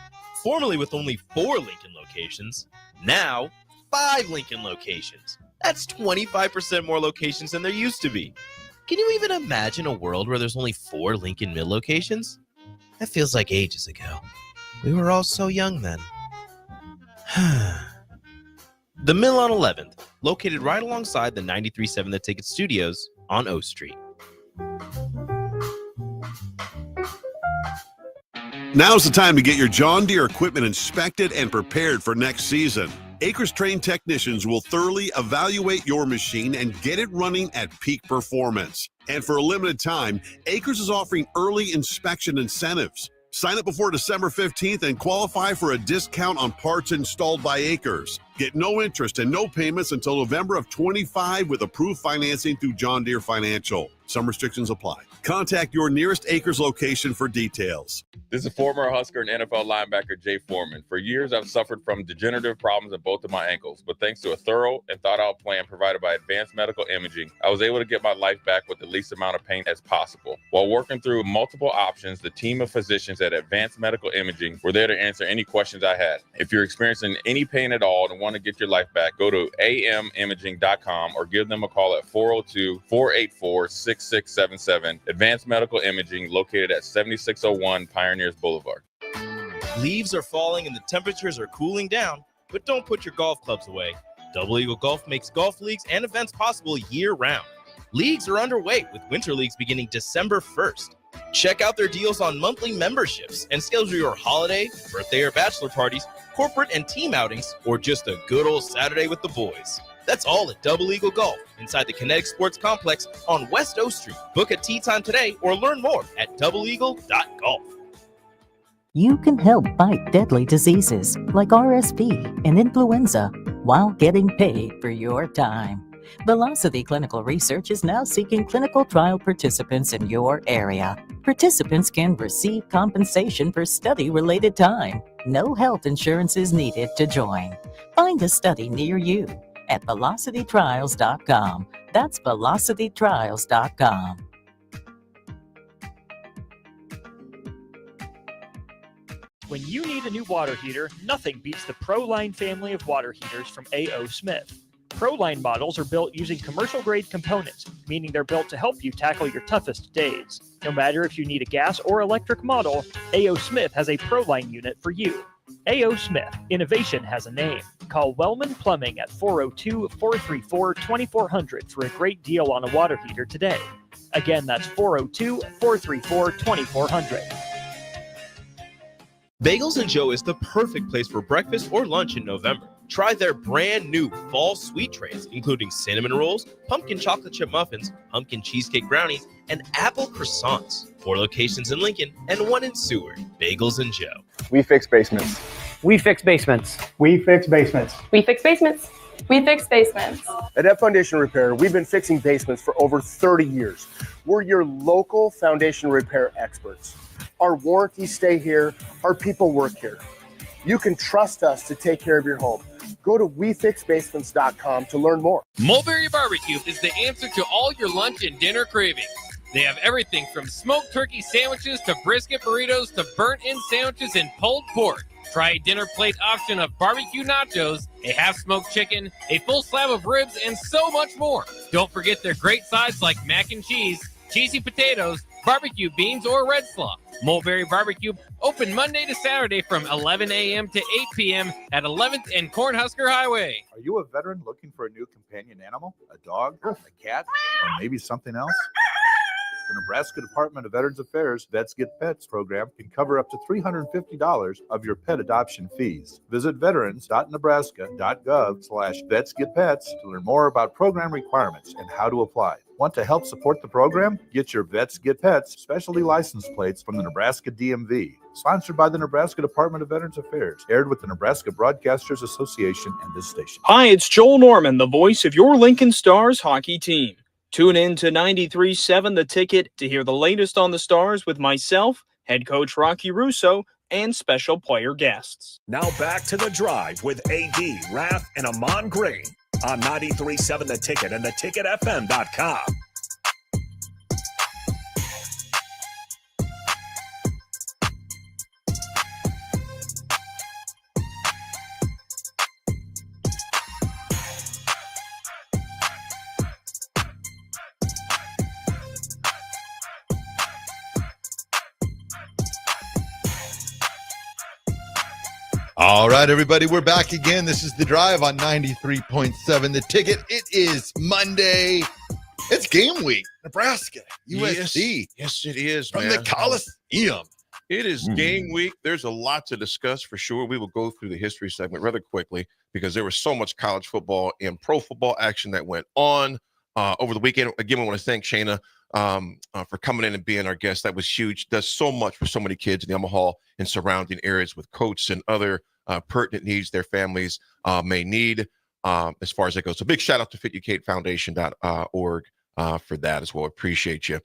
formerly with only 4 Lincoln locations, now 5 Lincoln locations. That's 25% more locations than there used to be. Can you even imagine a world where there's only 4 Lincoln Mill locations? That feels like ages ago. We were all so young then. The Mill on 11th, located right alongside the 93.7 The Ticket Studios on O Street. Now's the time to get your John Deere equipment inspected and prepared for next season. Acres trained technicians will thoroughly evaluate your machine and get it running at peak performance. And for a limited time, Acres is offering early inspection incentives. Sign up before December 15th and qualify for a discount on parts installed by Acres. Get no interest and no payments until November of 25 with approved financing through John Deere Financial. Some restrictions apply. Contact your nearest Acres location for details. This is former Husker and NFL linebacker Jay Foreman. For years, I've suffered from degenerative problems in both of my ankles, but thanks to a thorough and thought-out plan provided by Advanced Medical Imaging, I was able to get my life back with the least amount of pain as possible. While working through multiple options, the team of physicians at Advanced Medical Imaging were there to answer any questions I had. If you're experiencing any pain at all and want to get your life back, go to amimaging.com or give them a call at 402-484-6677. Advanced Medical Imaging, located at 7601 Pioneers Boulevard. Leaves are falling and the temperatures are cooling down, but don't put your golf clubs away. Double Eagle Golf makes golf leagues and events possible year-round. Leagues are underway with winter leagues beginning December 1st. Check out their deals on monthly memberships and schedule your holiday, birthday, or bachelor parties, corporate and team outings, or just a good old Saturday with the boys. That's all at Double Eagle Golf inside the Kinetic Sports Complex on West O Street. Book a tee time today or learn more at doubleeagle.golf. You can help fight deadly diseases like RSV and influenza while getting paid for your time. Velocity Clinical Research is now seeking clinical trial participants in your area. Participants can receive compensation for study-related time. No health insurance is needed to join. Find a study near you at velocitytrials.com. That's velocitytrials.com. When you need a new water heater, nothing beats the ProLine family of water heaters from A.O. Smith. ProLine models are built using commercial-grade components, meaning they're built to help you tackle your toughest days. No matter if you need a gas or electric model, A.O. Smith has a ProLine unit for you. A.O. Smith, innovation has a name. Call Wellman Plumbing at 402-434-2400 for a great deal on a water heater today. Again, that's 402-434-2400. Bagels & Joe is the perfect place for breakfast or lunch in November. Try their brand new fall sweet trays, including cinnamon rolls, pumpkin chocolate chip muffins, pumpkin cheesecake brownies, and apple croissants. 4 locations in Lincoln and 1 in Seward. Bagels & Joe. We fix basements. We fix basements. We fix basements. We fix basements. We fix basements. At F Foundation Repair, we've been fixing basements for over 30 years. We're your local foundation repair experts. Our warranties stay here. Our people work here. You can trust us to take care of your home. Go to WeFixBasements.com to learn more. Mulberry Barbecue is the answer to all your lunch and dinner cravings. They have everything from smoked turkey sandwiches to brisket burritos to burnt-in sandwiches and pulled pork. Try a dinner plate option of barbecue nachos, a half-smoked chicken, a full slab of ribs, and so much more. Don't forget their great sides like mac and cheese, cheesy potatoes, barbecue beans, or red slaw. Mulberry Barbecue, open Monday to Saturday from 11 a.m. to 8 p.m. at 11th and Cornhusker Highway. Are you a veteran looking for a new companion animal? A dog, a cat, or maybe something else? The Nebraska Department of Veterans Affairs Vets Get Pets program can cover up to $350 of your pet adoption fees. Visit veterans.nebraska.gov/vetsgetpets to learn more about program requirements and how to apply. Want to help support the program? Get your Vets Get Pets specialty license plates from the Nebraska DMV. Sponsored by the Nebraska Department of Veterans Affairs. Aired with the Nebraska Broadcasters Association and this station. Hi, it's Joel Norman, the voice of your Lincoln Stars hockey team. Tune in to 93.7 The Ticket to hear the latest on the Stars with myself, head coach Rocky Russo, and special player guests. Now back to The Drive with AD, Raff, and Ahman Green on 93.7 The Ticket and theticketfm.com. All right, everybody, we're back again. This is The Drive on 93.7 The Ticket. It is Monday. It's game week. Nebraska, USC. Yes, it is, from man. the Coliseum. It is game week. There's a lot to discuss for sure. We will go through the history segment rather quickly because there was so much college football and pro football action that went on over the weekend. Again, we want to thank Shayna for coming in and being our guest. That was huge. Does so much for so many kids in the Omaha and surrounding areas with coats and other pertinent needs their families may need as far as that goes. So big shout out to FitUKFoundation.org for that as well. Appreciate you.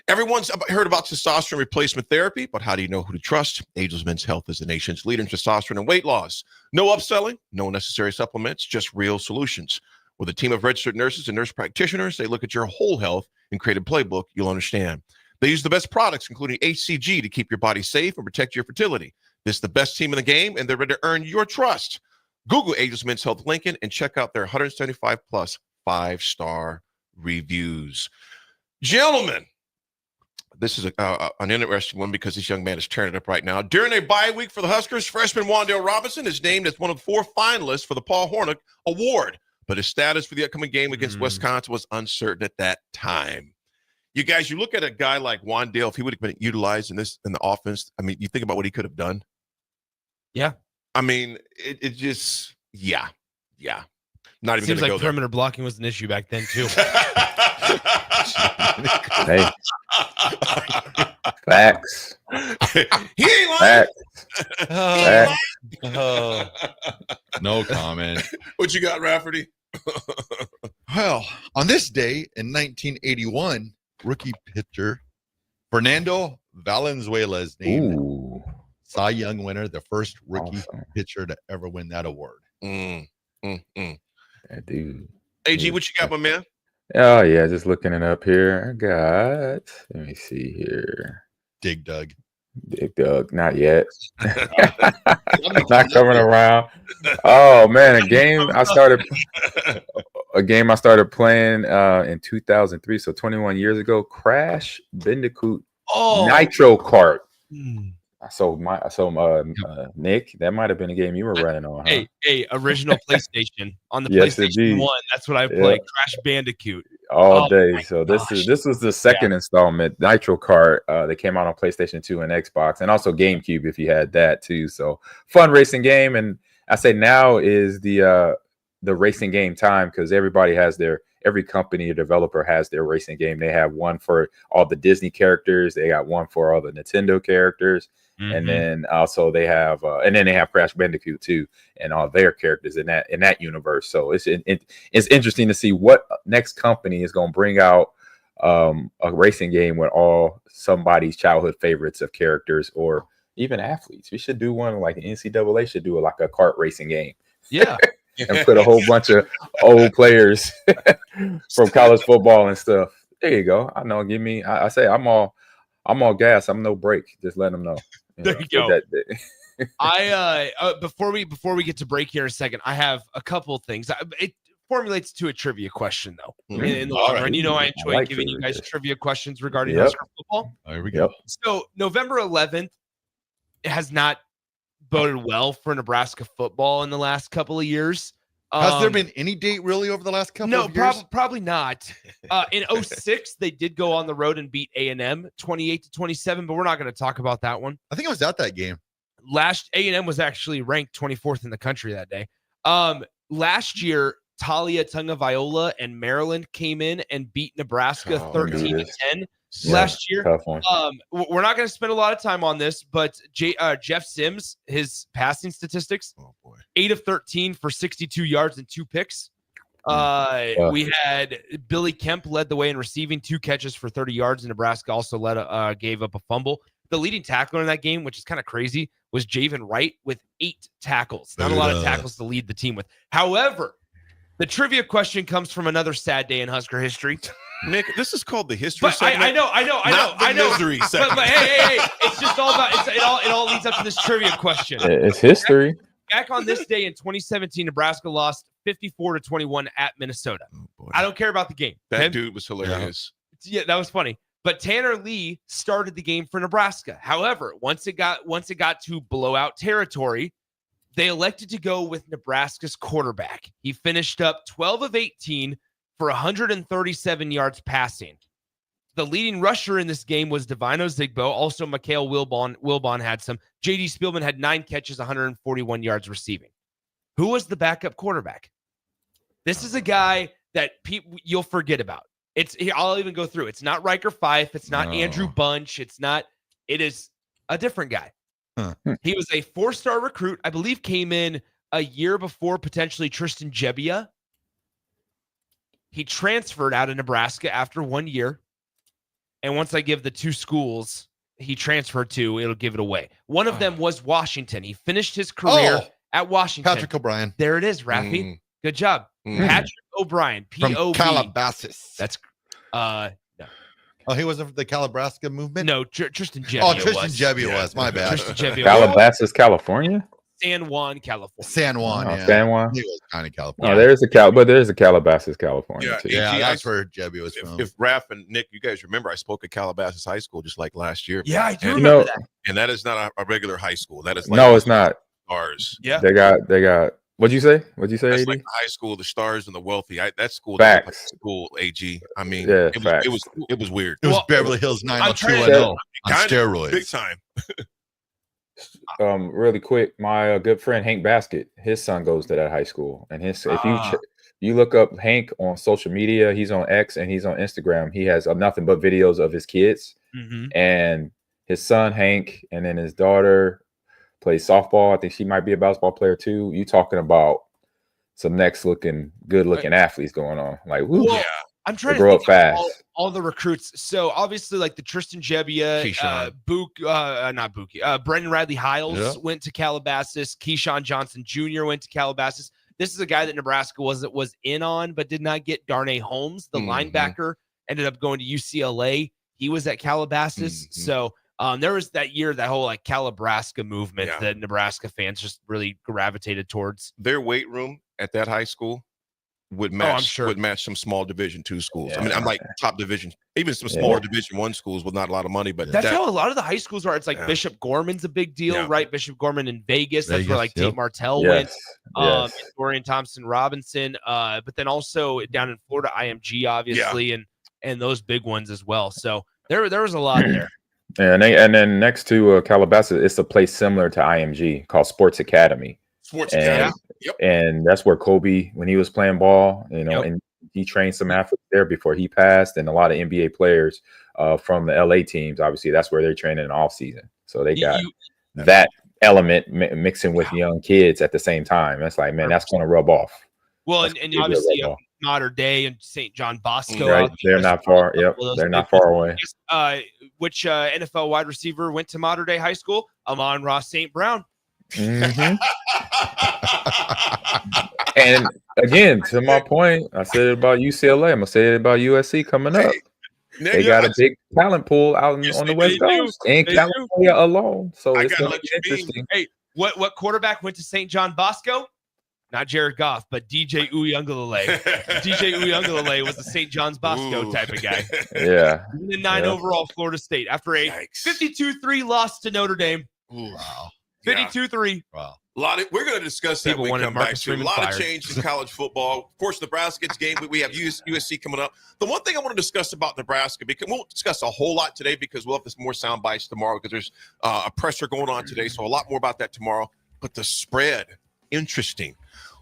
Everyone's heard about testosterone replacement therapy, but how do you know who to trust? Angels Men's Health is the nation's leader in testosterone and weight loss. No upselling, no necessary supplements, just real solutions. With a team of registered nurses and nurse practitioners, they look at your whole health and create a playbook you'll understand. They use the best products, including HCG, to keep your body safe and protect your fertility. This is the best team in the game, and they're ready to earn your trust. Google Angels Men's Health Lincoln and check out their 175 plus 5-star reviews. Gentlemen, this is an interesting one because this young man is tearing it up right now. During a bye week for the Huskers, freshman Wandale Robinson is named as one of 4 finalists for the Paul Hornick Award, but his status for the upcoming game against Wisconsin was uncertain at that time. You guys, you look at a guy like Wandale, if he would have been utilized in the offense, I mean, you think about what he could have done. Yeah. I mean, it just, yeah. Not even Seems like go perimeter blocking was an issue back then too. Hey. Facts. He ain't lying. Facts. No comment. What you got, Rafferty? Well, on this day in 1981, rookie pitcher Fernando Valenzuela is named Cy Young winner, the first rookie pitcher to ever win that award. Yeah, dude. AG, what you got, my man? Oh, yeah, just looking it up here. I got, let me see here. Dig Dug. Not yet. Not coming around. Oh, man, a game I started playing in 2003, so 21 years ago. Crash Bandicoot Nitro Kart. So Nick, that might have been a game you were running on. Huh? Hey, original PlayStation on the Yes, PlayStation indeed. 1. That's what I played. Crash Bandicoot. All day. So this was the second installment, Nitro Kart. That came out on PlayStation 2 and Xbox, and also GameCube if you had that too. So fun racing game, and I say now is the racing game time because every company or developer has their racing game. They have one for all the Disney characters. They got one for all the Nintendo characters. And then also they have Crash Bandicoot too, and all their characters in that universe. So it's interesting to see what next company is going to bring out a racing game with all somebody's childhood favorites of characters or even athletes. We should do one like the NCAA should do like a kart racing game. Yeah. And put a whole bunch of old players from college football and stuff. There you go. I know. I say I'm all gas. I'm no break. Just let them know. There you go. Before we get to break here in a second, I have a couple of things. It formulates to a trivia question though. In the long run, I enjoy giving you guys trivia questions regarding Husker football. There we go. So November 11th has not boded well for Nebraska football in the last couple of years. Has there been any date really over the last couple of years? No, probably not. In 2006, they did go on the road and beat A&M 28-27, but we're not going to talk about that one. I think I was at that game. A&M was actually ranked 24th in the country that day. Last year, Talia Tagovailoa and Maryland came in and beat Nebraska 13-10 last year. We're not going to spend a lot of time on this, but Jeff Sims, his passing statistics, 8 of 13 for 62 yards and 2 picks. We had Billy Kemp led the way in receiving, 2 catches for 30 yards, and Nebraska also gave up a fumble. The leading tackler in that game, which is kind of crazy, was Javen Wright with 8 tackles. Not a lot of tackles to lead the team with. However, the trivia question comes from another sad day in Husker history. Nick, this is called the history segment. I know. Misery segment. But hey, it's just all about it all leads up to this trivia question. It's history. Back on this day in 2017, Nebraska lost 54-21 at Minnesota. I don't care about the game. That dude was hilarious. Yeah, that was funny. But Tanner Lee started the game for Nebraska. However, once it got to blowout territory, they elected to go with Nebraska's quarterback. He finished up 12 of 18 for 137 yards passing. The leading rusher in this game was Divino Zigbo. Also, Mikhail Wilbon had some. J.D. Spielman had 9 catches, 141 yards receiving. Who was the backup quarterback? This is a guy that you'll forget about. I'll even go through. It's not Riker Fife. It's not Andrew Bunch. It is a different guy. Huh. He was a 4-star recruit. I believe came in a year before potentially Tristan Gebbia. He transferred out of Nebraska after 1 year. And once I give the 2 schools he transferred to, it'll give it away. One of them was Washington. He finished his career at Washington. Patrick O'Brien. There it is, Raffy. Good job. Patrick O'Brien, From P-O-B. Calabasas. That's no. Oh, he wasn't the Calabrasca movement? No, Tristan Gebbia. Oh, Tristan Gebbia was. My bad. Tristan Gebbia. Calabasas, California. San Juan, California. San Juan, yeah. San Juan. He was kind of California. Oh, there's a Calabasas, California. Too. Yeah, that's where Gebbia was from. If Raff and Nick, you guys remember, I spoke at Calabasas High School just like last year. Yeah, I do and, remember that. And that is not a regular high school. That is No, it's not. Stars. Yeah. They got. What'd you say? That's AD? like the high school, the stars and the wealthy. That school, Facts. like school. AG. I mean, Yeah, it was weird. It was Beverly Hills 90210 on steroids. Big time. Really quick, my good friend Hank Basket, his son goes to that high school, and if you look up Hank on social media, he's on X and he's on Instagram. He has nothing but videos of his kids and his son Hank, and then his daughter plays softball. I think she might be a basketball player too. You talking about some good looking athletes going on? Like, woo, well, I'm trying to grow up think fast. of all the recruits. So obviously, like the Tristan Gebbia, Brendan Radley Hiles went to Calabasas. Keyshawn Johnson Jr. went to Calabasas. This is a guy that Nebraska was in on, but did not get. Darnay Holmes, the linebacker, ended up going to UCLA. He was at Calabasas. So there was that year, that whole like Calabrasca movement that Nebraska fans just really gravitated towards. Their weight room at that high school would match some small Division II schools. I mean, I'm like top division, even some smaller Division I schools with not a lot of money, but that's how a lot of the high schools are. It's like Bishop Gorman's a big deal, right? Bishop Gorman in Vegas. That's where like Tate Martell went. Dorian Thompson Robinson, but then also down in Florida, IMG obviously, and those big ones as well. So there was a lot there. And then next to Calabasas, it's a place similar to IMG called Sports Academy. And that's where Kobe, when he was playing ball, and he trained some athletes there before he passed, and a lot of NBA players from the LA teams. Obviously, that's where they're training in off season. So they got that element mixing with young kids at the same time. That's like, man, that's going to rub off. Well, and obviously Mater Dei and St. John Bosco. Right, they're not far. Yep, they're not far away. Which NFL wide receiver went to Mater Dei High School? Amon Ross St. Brown. And again, to my point, I said it about UCLA. I'm gonna say it about USC coming up. They got a big talent pool out on the West Coast and California alone. So it's gonna be interesting. Hey, what quarterback went to St. John Bosco? Not Jared Goff, but DJ Uiagalelei. DJ Uiagalelei was the St. John's Bosco type of guy. Yeah. And then 9 overall Florida State after a 52-3 loss to Notre Dame. Wow. 52-3. Wow. We're going to discuss that when we come back to. A lot of change in college football. Of course, Nebraska's game. We have USC coming up. The one thing I want to discuss about Nebraska, because we'll discuss a whole lot today because we'll have this more sound bites tomorrow because there's a pressure going on today. So a lot more about that tomorrow. But the spread, interesting.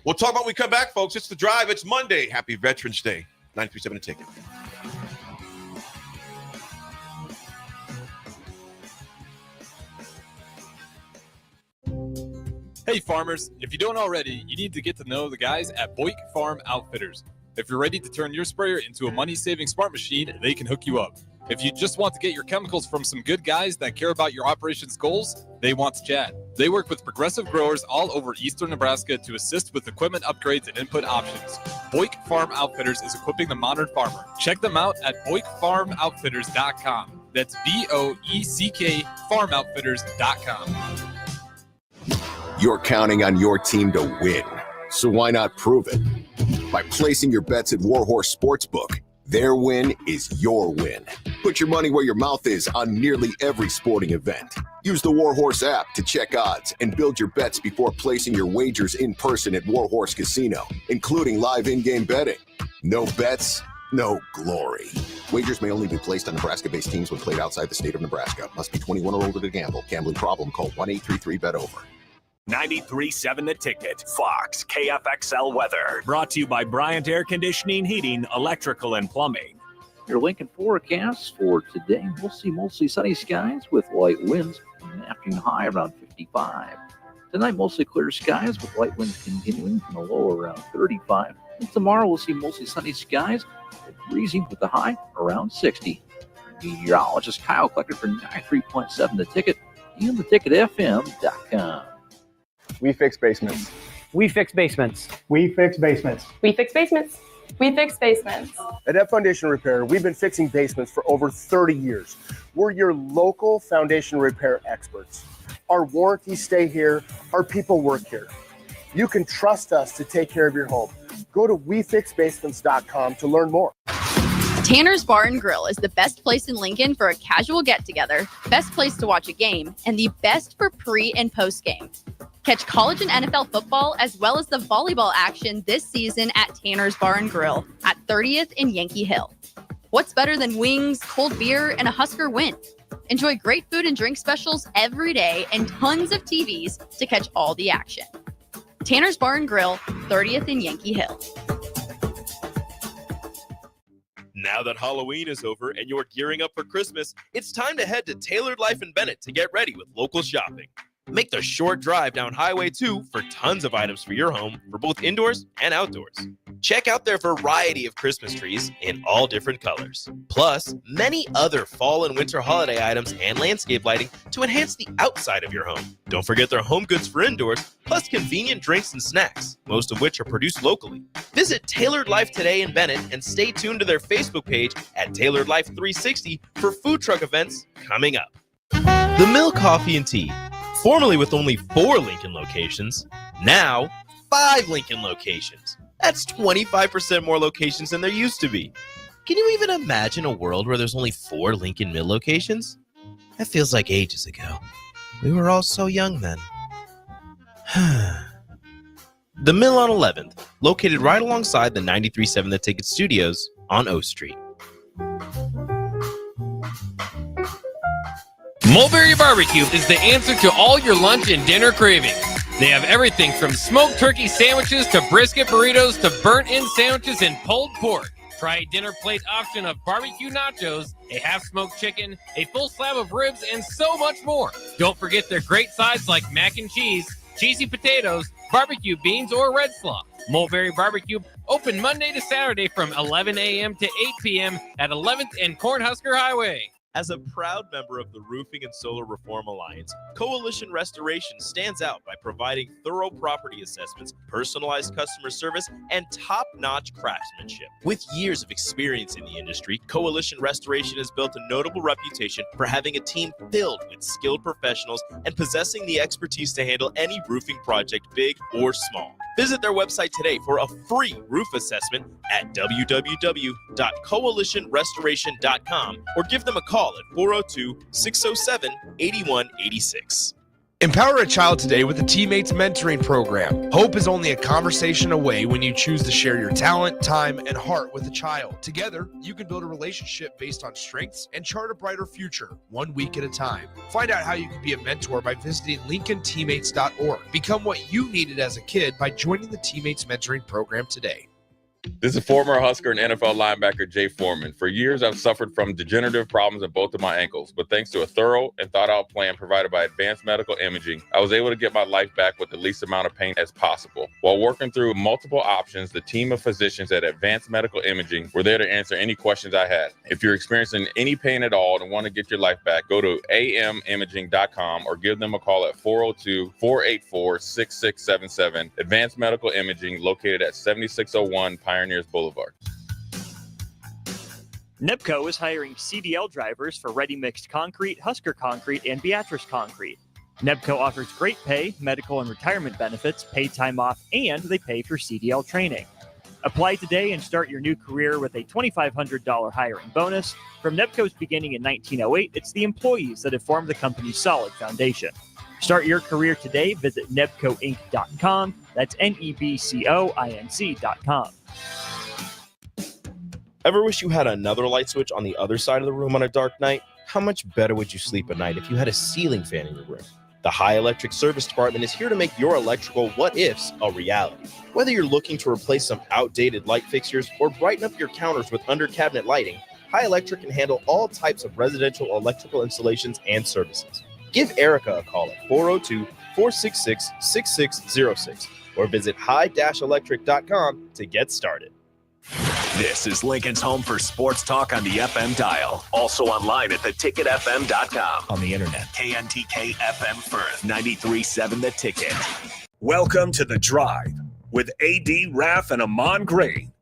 We'll talk about when we come back, folks. It's The Drive. It's Monday. Happy Veterans Day. 937 The Ticket. Hey farmers, if you don't already, you need to get to know the guys at Boyk Farm Outfitters. If you're ready to turn your sprayer into a money-saving smart machine, they can hook you up. If you just want to get your chemicals from some good guys that care about your operations goals, they want to chat. They work with progressive growers all over eastern Nebraska to assist with equipment upgrades and input options. Boyk Farm Outfitters is equipping the modern farmer. Check them out at BoykFarmOutfitters.com. That's BOECK FarmOutfitters.com. You're counting on your team to win, so why not prove it? By placing your bets at Warhorse Sportsbook. Their win is your win. Put your money where your mouth is on nearly every sporting event. Use the Warhorse app to check odds and build your bets before placing your wagers in person at Warhorse Casino, including live in-game betting. No bets, no glory. Wagers may only be placed on Nebraska-based teams when played outside the state of Nebraska. Must be 21 or older to gamble. Gambling problem? Call 1-833-BET-OVER. 93.7 The Ticket, Fox, KFXL weather. Brought to you by Bryant Air Conditioning, Heating, Electrical, and Plumbing. Your Lincoln forecast for today, we'll see mostly sunny skies with light winds, an afternoon high around 55. Tonight, mostly clear skies with light winds continuing from a low around 35. And tomorrow, we'll see mostly sunny skies, breezy with the high around 60. Meteorologist Kyle collected for 93.7 The Ticket and theticketfm.com. We fix basements. We fix basements. We fix basements. We fix basements. We fix basements. At F Foundation Repair, we've been fixing basements for over 30 years. We're your local foundation repair experts. Our warranties stay here. Our people work here. You can trust us to take care of your home. Go to wefixbasements.com to learn more. Tanner's Bar and Grill is the best place in Lincoln for a casual get-together, best place to watch a game, and the best for pre- and post-game. Catch college and NFL football as well as the volleyball action this season at Tanner's Bar and Grill at 30th and Yankee Hill. What's better than wings, cold beer, and a Husker win? Enjoy great food and drink specials every day and tons of TVs to catch all the action. Tanner's Bar and Grill, 30th and Yankee Hill. Now that Halloween is over and you're gearing up for Christmas, it's time to head to Tailored Life in Bennett to get ready with local shopping. Make the short drive down Highway 2 for tons of items for your home for both indoors and outdoors. Check out their variety of Christmas trees in all different colors. Plus, many other fall and winter holiday items and landscape lighting to enhance the outside of your home. Don't forget their home goods for indoors, plus convenient drinks and snacks, most of which are produced locally. Visit Tailored Life today in Bennett and stay tuned to their Facebook page at Tailored Life 360 for food truck events coming up. The Mill Coffee and Tea, formerly with only 4 Lincoln locations, now 5 Lincoln locations. That's 25% more locations than there used to be. Can you even imagine a world where there's only 4 Lincoln Mill locations? That feels like ages ago. We were all so young then. The Mill on 11th, located right alongside the 93.7 The Ticket Studios on O Street. Mulberry Barbecue is the answer to all your lunch and dinner cravings. They have everything from smoked turkey sandwiches to brisket burritos to burnt-in sandwiches and pulled pork. Try a dinner plate option of barbecue nachos, a half-smoked chicken, a full slab of ribs, and so much more. Don't forget their great sides like mac and cheese, cheesy potatoes, barbecue beans, or red slaw. Mulberry Barbecue, open Monday to Saturday from 11 a.m. to 8 p.m. at 11th and Cornhusker Highway. As a proud member of the Roofing and Solar Reform Alliance, Coalition Restoration stands out by providing thorough property assessments, personalized customer service, and top-notch craftsmanship. With years of experience in the industry, Coalition Restoration has built a notable reputation for having a team filled with skilled professionals and possessing the expertise to handle any roofing project, big or small. Visit their website today for a free roof assessment at www.coalitionrestoration.com or give them a call at 402-607-8186. Empower a child today with the Teammates Mentoring Program. Hope is only a conversation away when you choose to share your talent, time, and heart with a child. Together, you can build a relationship based on strengths and chart a brighter future, 1 week at a time. Find out how you can be a mentor by visiting LincolnTeammates.org. Become what you needed as a kid by joining the Teammates Mentoring Program today. This is former Husker and NFL linebacker Jay Foreman. For years, I've suffered from degenerative problems in both of my ankles, but thanks to a thorough and thought-out plan provided by Advanced Medical Imaging, I was able to get my life back with the least amount of pain as possible. While working through multiple options, the team of physicians at Advanced Medical Imaging were there to answer any questions I had. If you're experiencing any pain at all and want to get your life back, go to amimaging.com or give them a call at 402-484-6677. Advanced Medical Imaging, located at 7601 Pioneers Boulevard. NEPCO is hiring CDL drivers for Ready Mixed Concrete, Husker Concrete, and Beatrice Concrete. NEPCO offers great pay, medical and retirement benefits, paid time off, and they pay for CDL training. Apply today and start your new career with a $2,500 hiring bonus. From NEPCO's beginning in 1908, it's the employees that have formed the company's solid foundation. Start your career today. Visit nebcoinc.com. That's NEBCOINC.com. Ever wish you had another light switch on the other side of the room on a dark night? How much better would you sleep at night if you had a ceiling fan in your room? The High Electric Service Department is here to make your electrical what-ifs a reality. Whether you're looking to replace some outdated light fixtures or brighten up your counters with under-cabinet lighting, High Electric can handle all types of residential electrical installations and services. Give Erica a call at 402-466-6606 or visit high-electric.com to get started. This is Lincoln's home for sports talk on the FM dial. Also online at theticketfm.com. On the internet, KNTK FM Firth, 93.7 The Ticket. Welcome to The Drive with A.D. Raff and Ahman Green.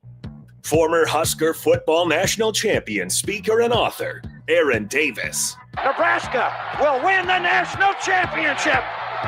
Former Husker football national champion, speaker, and author, Aaron Davis. Nebraska will win the national championship.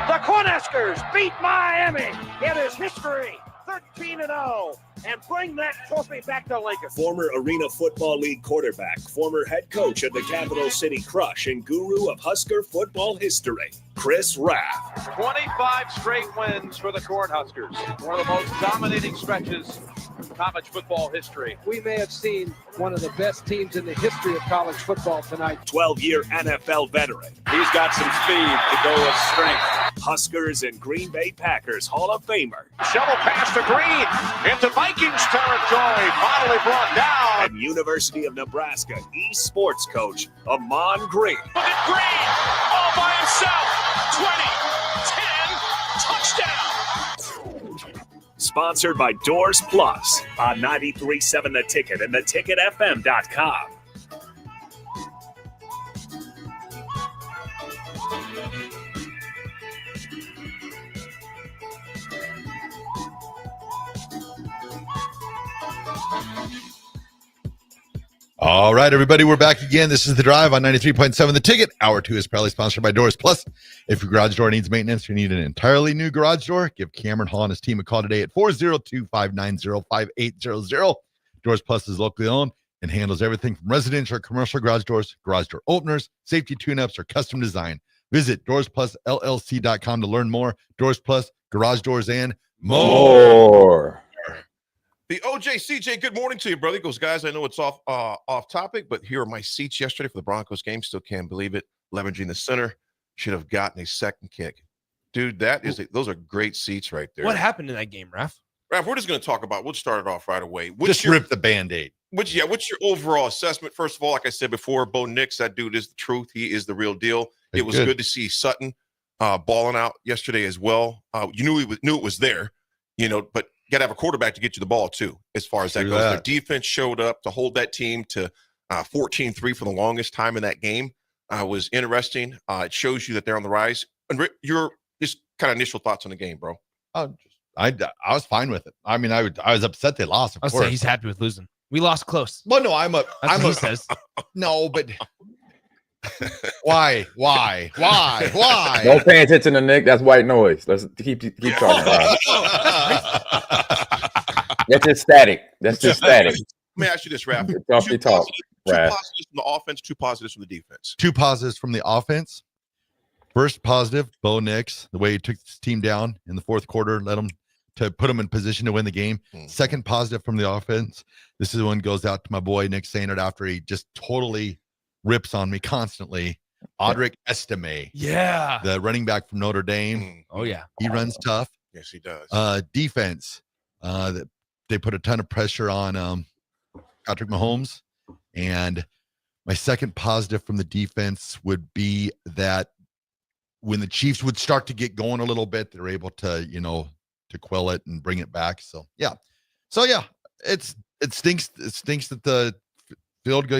The Cornhuskers beat Miami. It is history, 13-0, and bring that trophy back to Lincoln. Former Arena Football League quarterback, former head coach of the Capital City Crush, and guru of Husker football history, Chris Raff. 25 straight wins for the Cornhuskers. One of the most dominating stretches in college football history. We may have seen one of the best teams in the history of college football tonight. 12-year NFL veteran. He's got some speed to go with strength. Huskers and Green Bay Packers Hall of Famer. Shovel pass to Green into Vikings territory. Finally brought down. And University of Nebraska eSports coach, Ahman Green. Look at Green all by himself. 20, 10, touchdown. Sponsored by Doors Plus on 93.7 The Ticket and theticketfm.com. All right, everybody, we're back again. This is The Drive on 93.7 The Ticket. Hour 2 is proudly sponsored by Doors Plus. If your garage door needs maintenance, you need an entirely new garage door, give Cameron Hall and his team a call today at 402-590-5800. Doors Plus is locally owned and handles everything from residential or commercial garage door openers, safety tune-ups, or custom design. Visit DoorsPlusLLC.com to learn more. Doors Plus, garage doors, and more. The OJ CJ, good morning to you, brother. He goes, guys, I know it's off topic, but here are my seats yesterday for the Broncos game. Still can't believe it. Leveraging the center. Should have gotten a second kick. Dude, those are great seats right there. What happened in that game, Raff? Raff, we're just going to talk about, we'll start it off right away. Just rip the Band-Aid. What's your overall assessment? First of all, like I said before, Bo Nix, that dude is the truth. He is the real deal. It was good to see Sutton balling out yesterday as well. You knew it was there, but got to have a quarterback to get you the ball too, as far as that goes. Their defense showed up to hold that team to 14-3 for the longest time in that game. Was interesting. It shows you that they're on the rise. And your just kind of initial thoughts on the game, bro. I was fine with it. I mean, I was upset they lost. I'll say he's happy with losing. We lost close. Well, no, he says. No, but why? Don't pay attention to Nick. That's white noise. Let's keep talking about it. That's just static. Let me ask you this, Raff. Two positives from the offense, two positives from the defense. Two positives from the offense. First positive, Bo Nix, the way he took his team down in the fourth quarter, put them in position to win the game. Second positive from the offense. This is one goes out to my boy Nick Sainert after he just totally rips on me constantly. Audric Estime. Yeah. The running back from Notre Dame. Oh, yeah. He runs tough. Yes, he does. Defense. They put a ton of pressure on Patrick Mahomes. And my second positive from the defense would be that when the Chiefs would start to get going a little bit, they're able to, to quell it and bring it back. So yeah, it stinks. It stinks that the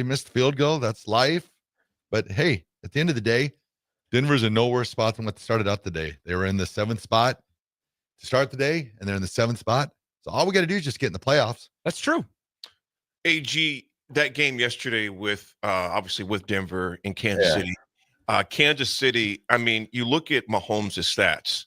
missed field goal. That's life. But hey, at the end of the day, Denver's in no worse spot than what they started out the day. They were in the 7th spot to start the day, and they're in the 7th spot. So all we got to do is just get in the playoffs. That's true. AG, that game yesterday with obviously with Denver and Kansas City. Kansas City, I mean, you look at Mahomes' stats,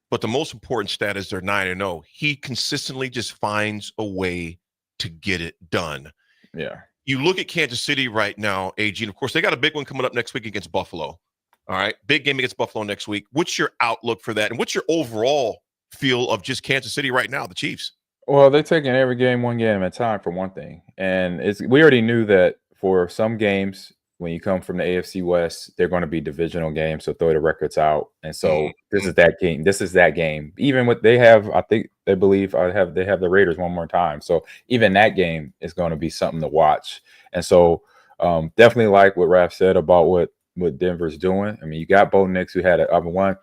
but the most important stat is they're 9-0. He consistently just finds a way to get it done. Yeah. You look at Kansas City right now, AG, and of course, they got a big one coming up next week against Buffalo. All right. Big game against Buffalo next week. What's your outlook for that? And what's your overall feel of just Kansas City right now, the Chiefs? Well, they're taking every game one game at a time, for one thing. And we already knew that for some games, when you come from the AFC West, they're going to be divisional games, so throw the records out. And so this is that game. This is that game. Even what they have, I think they believe they have the Raiders one more time. So even that game is going to be something to watch. And so Definitely like what Raff said about what Denver's doing. I mean, you got Bo Nix, who had one.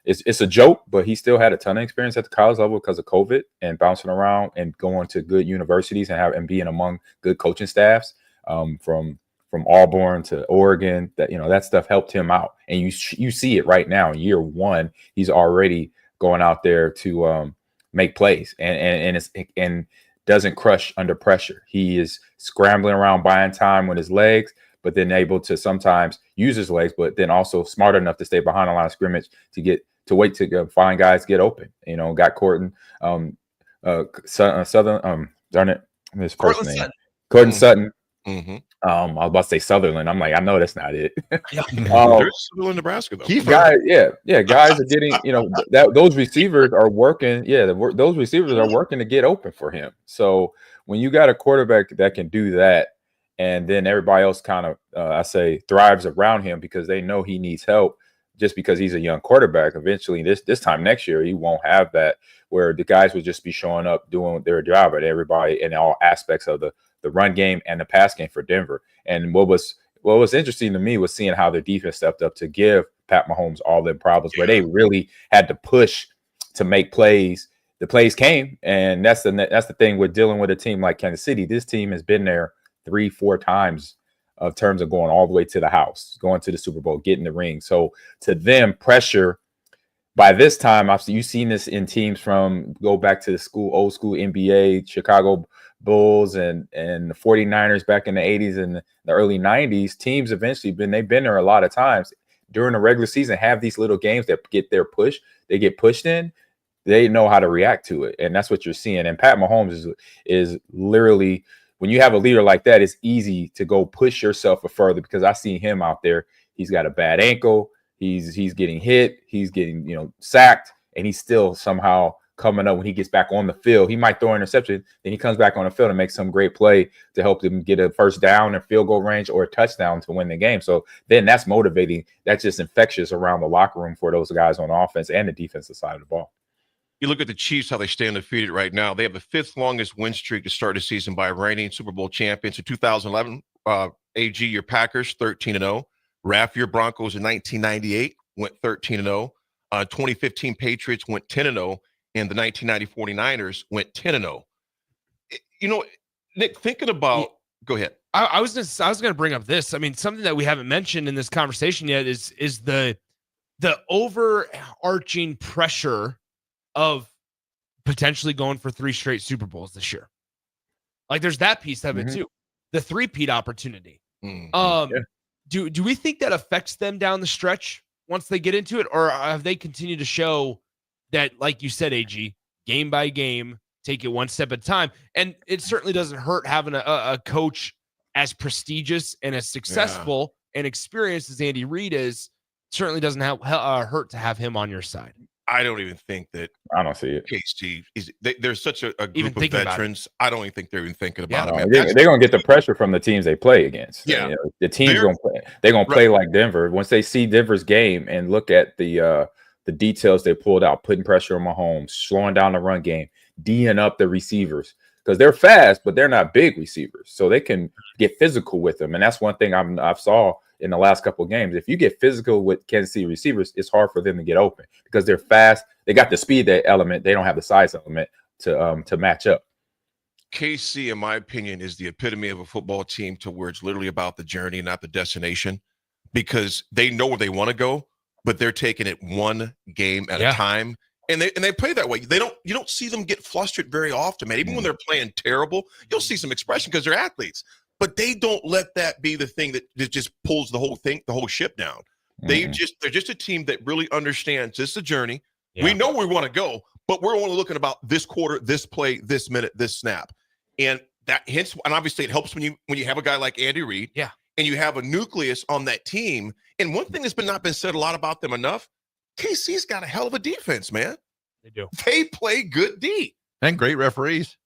It's a joke, but he still had a ton of experience at the college level because of COVID and bouncing around and going to good universities and being among good coaching staffs from Auburn to Oregon. That stuff helped him out, and you see it right now in year one. He's already going out there to make plays and doesn't crush under pressure. He is scrambling around, buying time with his legs, but then able to sometimes use his legs, but then also smart enough to stay behind the line of scrimmage to wait to find guys get open. Got Cortland Southern. Darn it, his first name. Sutton. Cortland Sutton. Mm-hmm. I was about to say Sutherland. I'm like, I know that's not it. There's Sutherland, Nebraska, though. Guys are getting, those receivers are working. Yeah, those receivers are working to get open for him. So when you got a quarterback that can do that, and then everybody else kind of, I say, thrives around him because they know he needs help. Just because he's a young quarterback, eventually this time next year, he won't have that where the guys would just be showing up doing their job at everybody in all aspects of the run game and the pass game for Denver. And what was interesting to me was seeing how their defense stepped up to give Pat Mahomes all their problems, where they really had to push to make plays. The plays came, and that's the thing with dealing with a team like Kansas City. This team has been there 3-4 times of terms of going all the way to the house, going to the Super Bowl, getting the ring. So to them, pressure by this time, you've seen this in teams go back to the old school NBA, Chicago Bulls and the 49ers back in the 80s and the early 90s. Teams eventually they've been there a lot of times during the regular season, have these little games that get their push. They get pushed in. They know how to react to it. And that's what you're seeing. And Pat Mahomes is literally, when you have a leader like that, it's easy to go push yourself further, because I see him out there. He's got a bad ankle. He's getting hit. He's getting, sacked, and he's still somehow coming up when he gets back on the field. He might throw an interception, then he comes back on the field and makes some great play to help them get a first down and field goal range or a touchdown to win the game. So then that's motivating. That's just infectious around the locker room for those guys on the offense and the defensive side of the ball. You look at the Chiefs, how they stand undefeated right now. They have the 5th longest win streak to start the season by reigning Super Bowl champions in 2011. AG, your Packers, 13-0. Raff, your Broncos in 1998 went 13-0. 2015 Patriots went 10-0. And the 1990 49ers went 10-0. Nick, thinking about, go ahead. I was going to bring up this. I mean, something that we haven't mentioned in this conversation yet is the overarching pressure of potentially going for 3 straight Super Bowls this year. Like, there's that piece of it too. The 3-peat opportunity. Do we think that affects them down the stretch once they get into it, or have they continued to show that, like you said, AG, game by game, take it one step at a time? And it certainly doesn't hurt having a coach as prestigious and as successful and experienced as Andy Reid is. Certainly doesn't hurt to have him on your side. I don't even think that. I don't see it. KC there's such a group of veterans. I don't even think they're even thinking about it. They're going to get the pressure from the teams they play against. Yeah, the teams going to play. They're going to play like Denver. Once they see Denver's game and look at the details they pulled out, putting pressure on Mahomes, slowing down the run game, D'ing up the receivers, because they're fast, but they're not big receivers, so they can get physical with them. And that's one thing I've saw in the last couple of games. If you get physical with Kansas City receivers, it's hard for them to get open because they're fast. They got the speed element. They don't have the size element to match up. KC, in my opinion, is the epitome of a football team to where it's literally about the journey, not the destination, because they know where they want to go, but they're taking it one game at a time. And they play that way. You don't see them get flustered very often, man. Even when they're playing terrible, you'll see some expression because they're athletes. But they don't let that be the thing that just pulls the whole ship down. They're just a team that really understands this is a journey. We know where we want to go, but we're only looking about this quarter, this play, this minute, this snap. And and obviously it helps when you have a guy like Andy Reid. Yeah. And you have a nucleus on that team. And one thing that's not been said a lot about them enough, KC's got a hell of a defense, man. They do. They play good D. And great referees.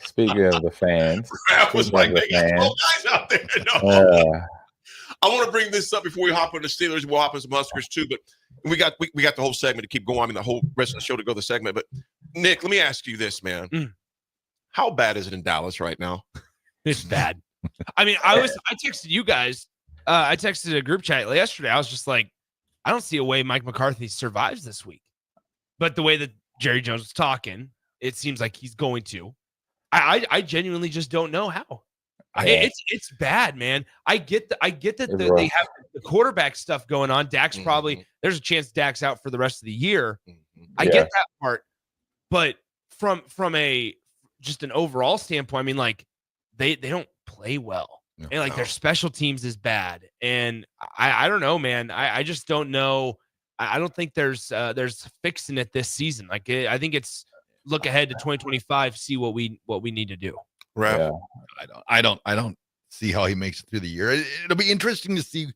Speaking of the fans, Raff was like, they got 12 guys out there. No. I want to bring this up before we hop on the Steelers. We'll hop on some Huskers too, but we got the whole segment to keep going. I mean, the whole rest of the show to go the segment. But Nick, let me ask you this, man. How bad is it in Dallas right now? It's bad. I mean, I texted you guys. I texted a group chat yesterday. I was just like, I don't see a way Mike McCarthy survives this week. But the way that Jerry Jones was talking, it seems like he's going to. I genuinely just don't know how. It's bad, man. I get that they have the quarterback stuff going on. Dak's probably there's a chance Dak's out for the rest of the year. I get that part, but from a just an overall standpoint, I mean, like they don't play well. And like their special teams is bad. And I don't know, man. I just don't know. I don't think there's fixing it this season. Like I think it's look ahead to 2025, see what we need to do. Raff? Yeah. I don't see how he makes it through the year. It'll be interesting to see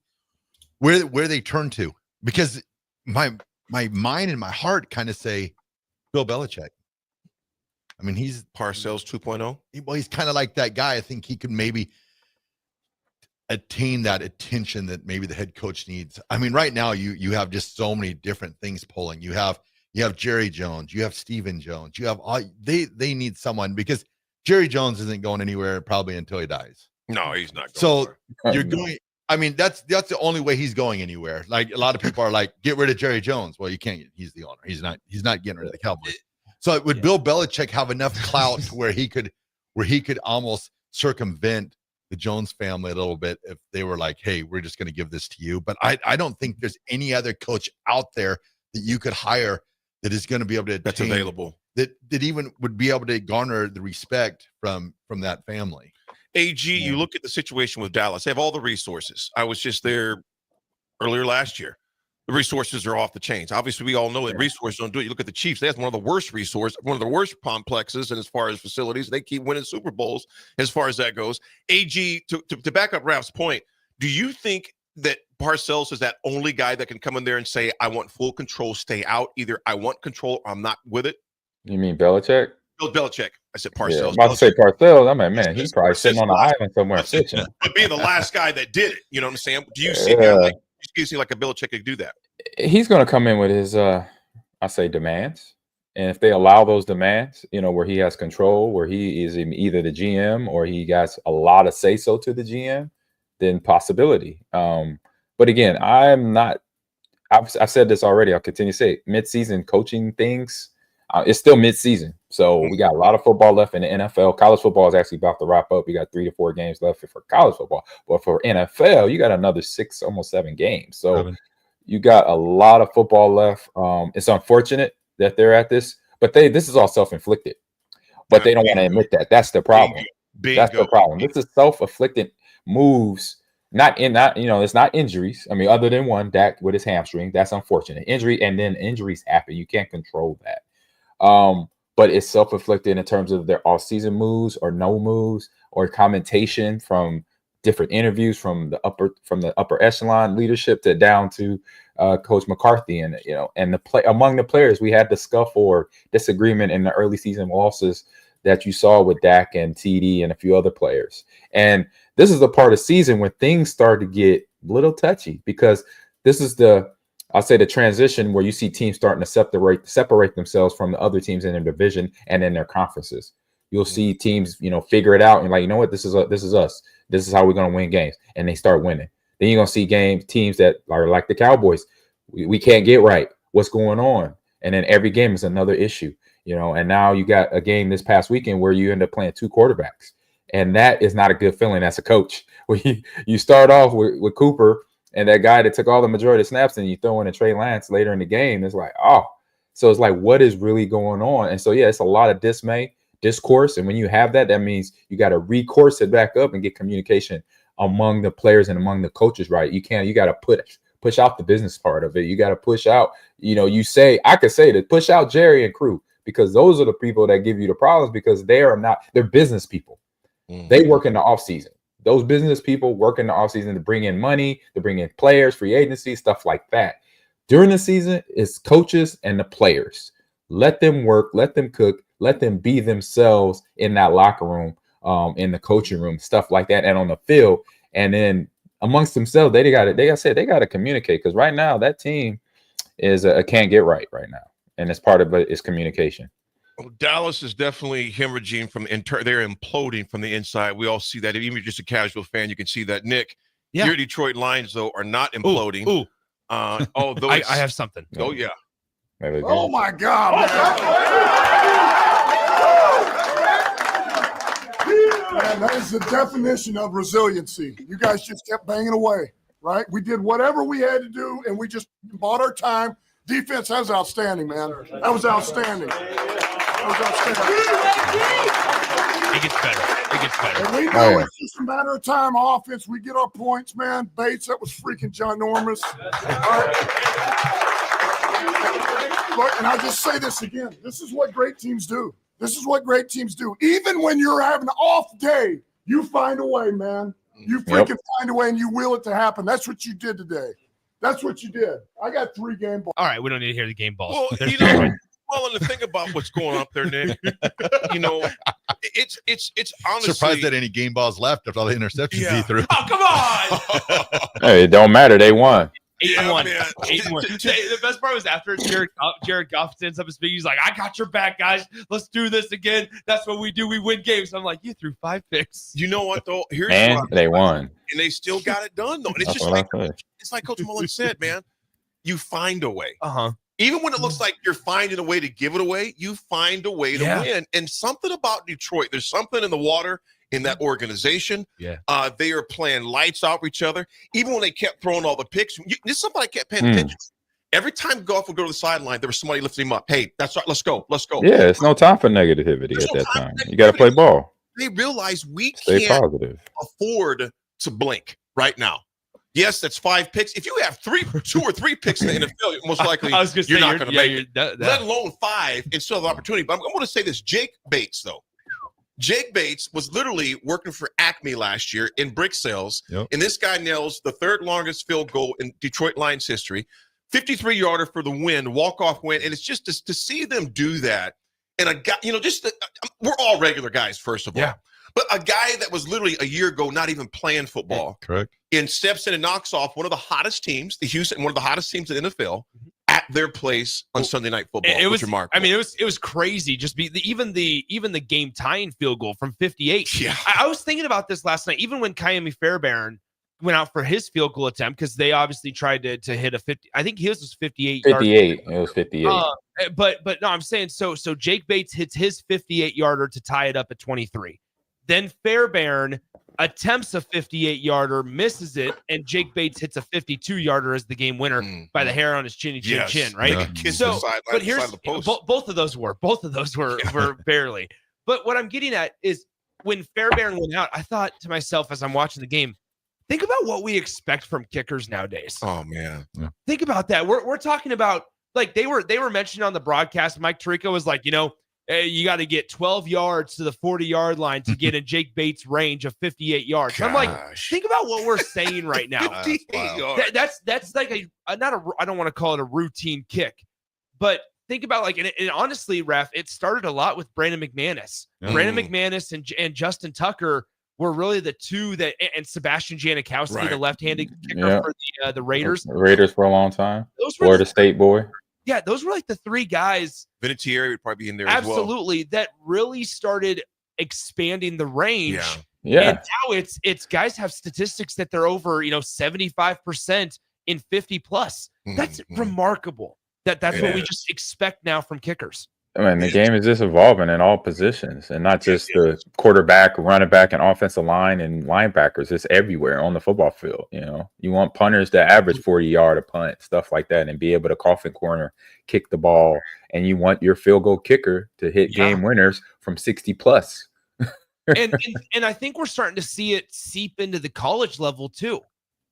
where they turn to, because my mind and my heart kind of say Bill Belichick. I mean, he's Parcells 2.0. Well, he's kind of like that guy. I think he could maybe attain that attention that maybe the head coach needs. I mean, right now you have just so many different things pulling. You have Jerry Jones, you have Stephen Jones, you have they need someone, because Jerry Jones isn't going anywhere probably until he dies. No, he's not going so anywhere. You're going, I mean, that's the only way he's going anywhere. Like a lot of people are like, get rid of Jerry Jones. Well, you can't. He's the owner. He's not getting rid of the Cowboys. So would Bill Belichick have enough clout to where he could almost circumvent the Jones family a little bit if they were like, hey, we're just going to give this to you? But I don't think there's any other coach out there that you could hire that is going to be able to that's available, that even would be able to garner the respect from that family. AG, you look at the situation with Dallas. They have all the resources. I was just there earlier last year. The resources are off the chains. Obviously, we all know that resources don't do it. You look at the Chiefs; they have one of the worst complexes, and as far as facilities, they keep winning Super Bowls. As far as that goes, AG, to back up Raff's point, do you think that Parcells is that only guy that can come in there and say, "I want full control, stay out"? Either I want control, or I'm not with it. You mean Belichick? Bill Belichick. I said Parcells. Yeah, I'm about to say Parcells. I'm like, man, he's probably sitting on an island somewhere fishing. But being the last guy that did it, you know what I'm saying? Do you see a guy like? You see like a Belichick could do that? He's going to come in with his, I say, demands, and if they allow those demands, where he has control, where he is either the GM or he got a lot of say so to the GM, then possibility. But again, I'm not. I've said this already. I'll continue to say it. Mid-season coaching things. It's still mid-season, so we got a lot of football left in the NFL. College football is actually about to wrap up. We got 3 to 4 games left for college football, but for NFL, you got another 6, almost 7 games. So you got a lot of football left. It's unfortunate that they're at this, but this is all self-inflicted. But they don't want to admit that. That's the problem. That's the problem. This is self-inflicted moves. It's not injuries. I mean, other than one, Dak with his hamstring, that's unfortunate. Injury, and then injuries happen. You can't control that. But it's self-inflicted in terms of their off-season moves or no moves or commentation from different interviews from the upper echelon leadership to down to Coach McCarthy, and among the players we had the scuffle or disagreement in the early season losses that you saw with Dak and TD and a few other players. And this is the part of the season when things start to get a little touchy, because this is I'll say the transition where you see teams starting to separate themselves from the other teams in their division and in their conferences. You'll see teams, figure it out and like, you know what, this is us. This is how we're going to win games, and they start winning. Then you're going to see teams that are like the Cowboys. We can't get right. What's going on? And then every game is another issue, and now you got a game this past weekend where you end up playing 2 quarterbacks, and that is not a good feeling as a coach. Where you start off with Cooper and that guy that took all the majority of snaps, and you throw in a Trey Lance later in the game. It's like, so it's like, what is really going on? And so, yeah, it's a lot of discourse. And when you have that means you got to recourse it back up and get communication among the players and among the coaches, right? You got to push out the business part of it. You got to push out, I could say that, push out Jerry and crew, because those are the people that give you the problems, because they're business people. They work in the off season. Those business people work in the offseason to bring in money, to bring in players, free agency, stuff like that. During the season, it's coaches and the players. Let them work, let them cook, let them be themselves in that locker room, in the coaching room, stuff like that, and on the field. And then amongst themselves, they got to communicate, because right now that team is can't get right now, and it's part of it is communication. Well, Dallas is definitely hemorrhaging from they're imploding from the inside. We all see that. Even if you're just a casual fan, you can see that. Nick, your Detroit Lions, though, are not imploding. Although I have something. Oh, yeah. Oh, my God, man, that is the definition of resiliency. You guys just kept banging away, right? We did whatever we had to do, and we just bought our time. Defense, that was outstanding, man. That was outstanding. It gets better. And we know it's just a matter of time. Offense, we get our points, man. Bates, that was freaking ginormous. All right. Look, and I'll just say this again. This is what great teams do. Even when you're having an off day, you find a way, man. You freaking find a way, and you will it to happen. That's what you did today. That's what you did. I got 3 game balls. All right, we don't need to hear the game balls. Well, and the thing about what's going up there, Nick, it's honestly surprised that any game balls left after all the interceptions he threw. Oh, come on! Hey, it don't matter. They won. 8-1. The best part was after Jared Goff stands up and speaks. He's like, "I got your back, guys. Let's do this again. That's what we do. We win games." I'm like, "You threw 5 picks." You know what though? They won, and they still got it done though. And it's just like Coach Mullen said, man. You find a way. Even when it looks like you're finding a way to give it away, you find a way to win. And something about Detroit, there's something in the water in that organization. They are playing lights out for each other. Even when they kept throwing all the picks, there's somebody kept paying attention. Every time Goff would go to the sideline, there was somebody lifting him up. Hey, that's right. Let's go. Yeah, it's no time for negativity at that time. You got to play ball. They realize we Stay can't positive. afford to blink right now. Yes, that's 5 picks. If you have 2 or 3 picks in the NFL, most likely you're not going to make it, let alone 5 and still have opportunity. But I'm going to say this. Jake Bates, though. Jake Bates was literally working for Acme last year in brick sales, and this guy nails the 3rd longest field goal in Detroit Lions history, 53-yarder for the win, walk-off win, and it's just to see them do that. And a guy, we're all regular guys, first of all. But a guy that was literally a year ago not even playing football, correct, and steps in and knocks off one of the hottest teams, one of the hottest teams in the NFL, at their place on Sunday Night Football. It was remarkable. I mean, it was crazy. Just even the game tying field goal from 58. Yeah, I was thinking about this last night. Even when Kyami Fairbairn went out for his field goal attempt, because they obviously tried to hit a 50. I think his was 58. 58. It was 58. But no, I'm saying so Jake Bates hits his 58-yarder to tie it up at 23. Then Fairbairn attempts a 58-yarder, misses it, and Jake Bates hits a 52-yarder as the game winner by the hair on his chin, right? So, but here's both of those were barely. But what I'm getting at is when Fairbairn went out, I thought to myself as I'm watching the game, think about what we expect from kickers nowadays. Oh man, think about that. We're talking about, like, they were mentioned on the broadcast. Mike Tirico was like, you got to get 12 yards to the 40-yard line to get in Jake Bates' range of 58 yards. I'm like, think about what we're saying right now. That's like I don't want to call it a routine kick, but think about and honestly, Raff, it started a lot with Brandon McManus. Brandon McManus and Justin Tucker were really the two that, and Sebastian Janikowski, the left-handed kicker for the Raiders. The Raiders for a long time. Those were Florida State boy. Yeah, those were like the 3 guys. Vinatieri would probably be in there absolutely, as well. That really started expanding the range. Yeah. And now it's guys have statistics that they're over, 75% in 50 plus. That's remarkable. That's what we just expect now from kickers. I mean, the game is just evolving in all positions, and not just the quarterback, running back, and offensive line and linebackers. It's everywhere on the football field. You want punters to average 40-yard a punt, stuff like that, and be able to coffin corner, kick the ball. And you want your field goal kicker to hit game winners from 60 plus. and I think we're starting to see it seep into the college level too,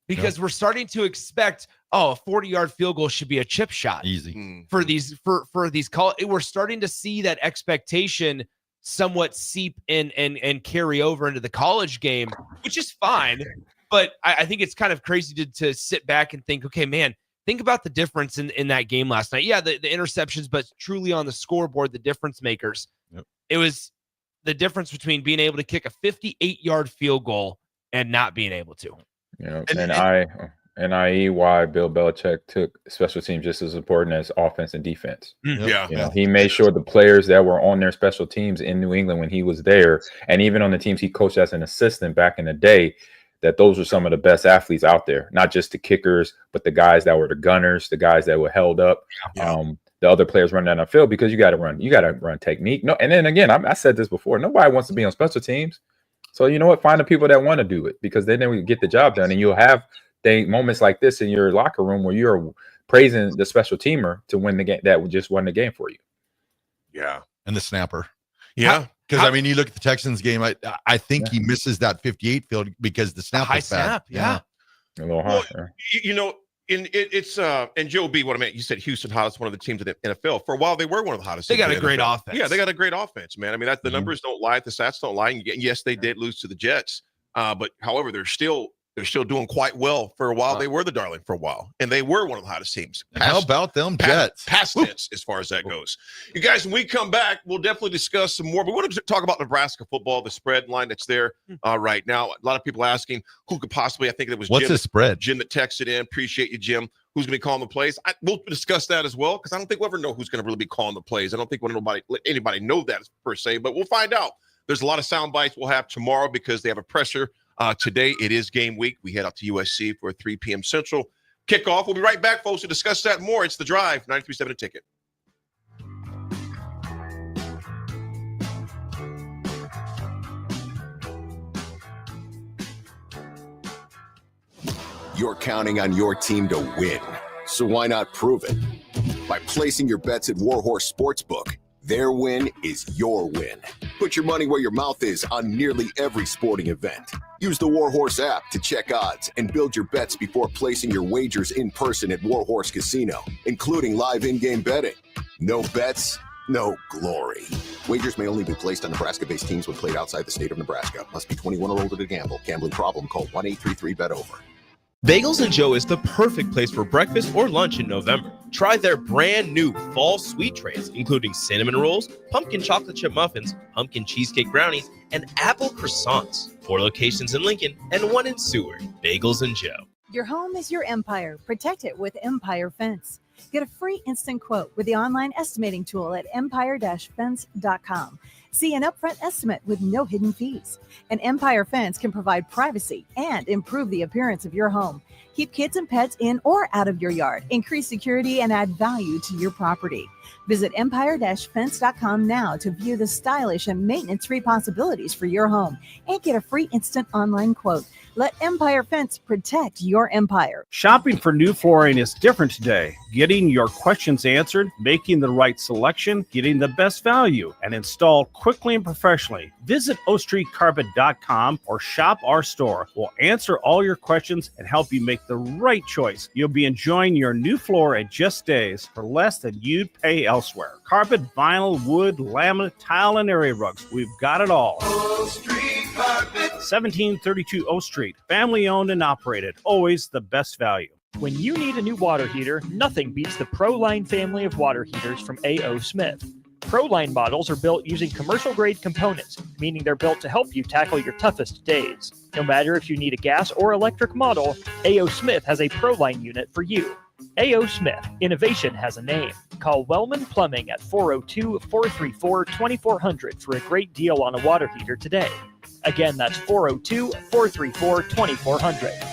because we're starting to expect, a 40-yard field goal should be a chip shot. Easy. For these we're starting to see that expectation somewhat seep in and carry over into the college game, which is fine. But I think it's kind of crazy to sit back and think, okay, man, think about the difference in that game last night. Yeah, the interceptions, but truly on the scoreboard, the difference makers. It was the difference between being able to kick a 58-yard field goal and not being able to. and i.e. why Bill Belichick took special teams just as important as offense and defense. Yeah. You know, he made sure the players that were on their special teams in New England when he was there, and even on the teams he coached as an assistant back in the day, that those were some of the best athletes out there, not just the kickers, but the guys that were the gunners, the guys that were held up, the other players running down the field, because you got to run technique. No, and then again, I said this before, nobody wants to be on special teams. So you know what? Find the people that want to do it, because then we get the job done, and you'll have moments like this in your locker room where you're praising the special teamer to win the game that just won the game for you. Yeah, and the snapper. Yeah, because I mean, you look at the Texans game. I think he misses that 58 field because the snap high was bad. snap. Yeah, a little well, high. you know, it's and Joe B. What I meant, you said Houston hottest, one of the teams in the NFL. For a while, they were one of the hottest. They got teams a in the great NFL. offense. Yeah, they got a great offense, man. I mean, the numbers don't lie, the stats don't lie. And yes, they did lose to the Jets, but however, they're still doing quite well. For a while, they were the darling for a while, and they were one of the hottest teams. How about them Jets? Past tense, as far as that goes. You guys, when we come back, we'll definitely discuss some more. But we want to talk about Nebraska football, the spread line that's there right now. A lot of people asking who could possibly. I think it was what's the spread? Jim that texted in. Appreciate you, Jim. Who's going to be calling the plays? We'll discuss that as well, because I don't think we'll ever know who's going to really be calling the plays. I don't think we'll let anybody know that per se, but we'll find out. There's a lot of sound bites we'll have tomorrow because they have a pressure. Today, it is game week. We head out to USC for a 3 p.m. Central kickoff. We'll be right back, folks, to discuss that more. It's The Drive, 93.7 The Ticket. You're counting on your team to win, so why not prove it? By placing your bets at Warhorse Sportsbook. Their win is your win. Put your money where your mouth is on nearly every sporting event. Use the Warhorse app to check odds and build your bets before placing your wagers in person at Warhorse Casino, including live in-game betting. No bets, no glory. Wagers may only be placed on Nebraska-based teams when played outside the state of Nebraska. Must be 21 or older to gamble. Gambling problem? Call 1-833-BET-OVER. Bagels & Joe is the perfect place for breakfast or lunch in November. Try their brand new fall sweet trays, including cinnamon rolls, pumpkin chocolate chip muffins, pumpkin cheesecake brownies, and apple croissants. 4 locations in Lincoln and 1 in Seward. Bagels & Joe. Your home is your empire. Protect it with Empire Fence. Get a free instant quote with the online estimating tool at empire-fence.com. See an upfront estimate with no hidden fees. An Empire Fence can provide privacy and improve the appearance of your home. Keep kids and pets in or out of your yard. Increase security and add value to your property. Visit empire-fence.com now to view the stylish and maintenance-free possibilities for your home and get a free instant online quote. Let Empire Fence protect your empire. Shopping for new flooring is different today. Getting your questions answered, making the right selection, getting the best value, and installed quickly and professionally. Visit ostreetcarpet.com or shop our store. We'll answer all your questions and help you make the right choice. You'll be enjoying your new floor in just days for less than you'd pay elsewhere. Carpet, vinyl, wood, laminate, tile, and area rugs. We've got it all. O Street Carpet. 1732 O Street. Family owned and operated. Always the best value. When you need a new water heater, nothing beats the ProLine family of water heaters from A.O. Smith. ProLine models are built using commercial-grade components, meaning they're built to help you tackle your toughest days. No matter if you need a gas or electric model, A.O. Smith has a ProLine unit for you. A.O. Smith. Innovation has a name. Call Wellman Plumbing at 402-434-2400 for a great deal on a water heater today. Again, that's 402-434-2400.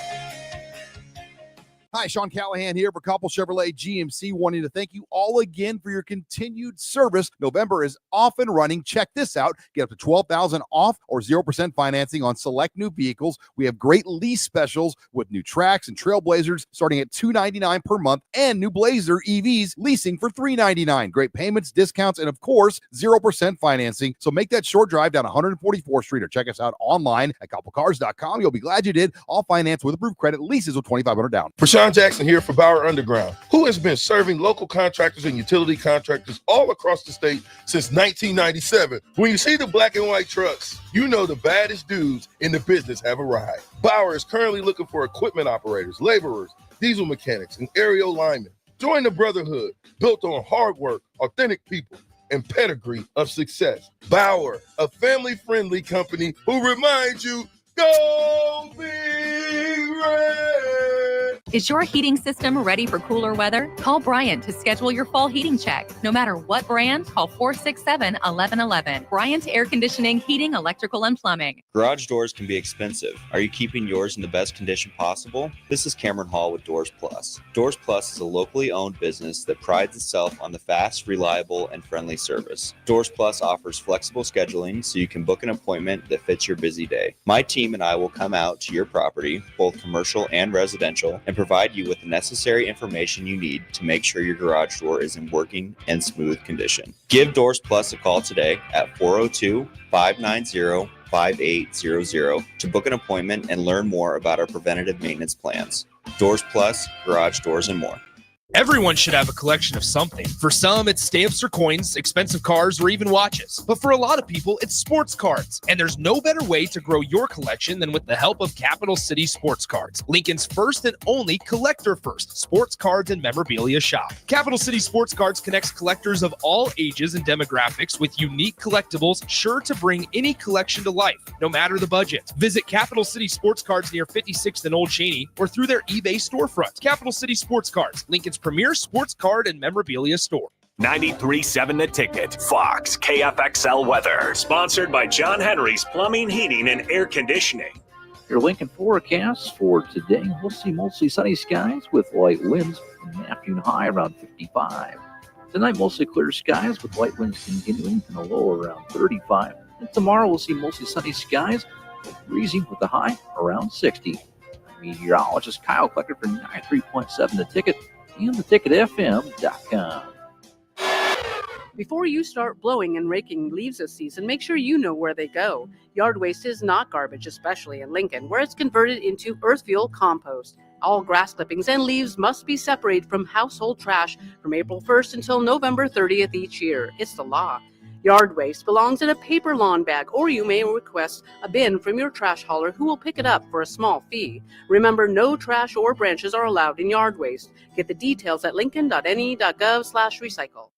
Hi, Sean Callahan here for Koppel Chevrolet GMC, wanting to thank you all again for your continued service. November is off and running. Check this out. Get up to $12,000 off or 0% financing on select new vehicles. We have great lease specials with new Trax and Trailblazers starting at $299 per month and new Blazer EVs leasing for $399. Great payments, discounts, and of course, 0% financing. So make that short drive down 144th Street or check us out online at koppelcars.com. You'll be glad you did. All finance with approved credit, leases with $2,500 down. Sean Jackson here for Bauer Underground, who has been serving local contractors and utility contractors all across the state since 1997. When you see the black and white trucks, you know the baddest dudes in the business have arrived. Bauer is currently looking for equipment operators, laborers, diesel mechanics, and aerial linemen. Join the brotherhood built on hard work, authentic people, and pedigree of success. Bauer, a family-friendly company who reminds you, go Big Red! Is your heating system ready for cooler weather? Call Bryant to schedule your fall heating check. No matter what brand, call 467-1111. Bryant Air Conditioning, Heating, Electrical, and Plumbing. Garage doors can be expensive. Are you keeping yours in the best condition possible? This is Cameron Hall with Doors Plus. Doors Plus is a locally owned business that prides itself on the fast, reliable, and friendly service. Doors Plus offers flexible scheduling so you can book an appointment that fits your busy day. My team and I will come out to your property, both commercial and residential, and provide you with the necessary information you need to make sure your garage door is in working and smooth condition. Give Doors Plus a call today at 402-590-5800 to book an appointment and learn more about our preventative maintenance plans. Doors Plus, garage doors, and more. Everyone should have a collection of something. For some, it's stamps or coins, expensive cars, or even watches. But for a lot of people, it's sports cards. And there's no better way to grow your collection than with the help of Capital City Sports Cards, Lincoln's first and only collector-first sports cards and memorabilia shop. Capital City Sports Cards connects collectors of all ages and demographics with unique collectibles sure to bring any collection to life, no matter the budget. Visit Capital City Sports Cards near 56th and Old Cheney or through their eBay storefront. Capital City Sports Cards, Lincoln's premier sports card and memorabilia store. 93.7 The Ticket, Fox, KFXL weather. Sponsored by John Henry's Plumbing, Heating, and Air Conditioning. Your Lincoln forecast for today, we'll see mostly sunny skies with light winds and an afternoon high around 55. Tonight, mostly clear skies with light winds continuing and a low around 35. And tomorrow, we'll see mostly sunny skies with breezy with a high around 60. Meteorologist Kyle Klecker for 93.7 The Ticket and theticketfm.com. Before you start blowing and raking leaves this season, make sure you know where they go. Yard waste is not garbage, especially in Lincoln, where it's converted into earth fuel compost. All grass clippings and leaves must be separated from household trash from April 1st until November 30th each year. It's the law. Yard waste belongs in a paper lawn bag, or you may request a bin from your trash hauler who will pick it up for a small fee. Remember, no trash or branches are allowed in yard waste. Get the details at lincoln.ne.gov/recycle.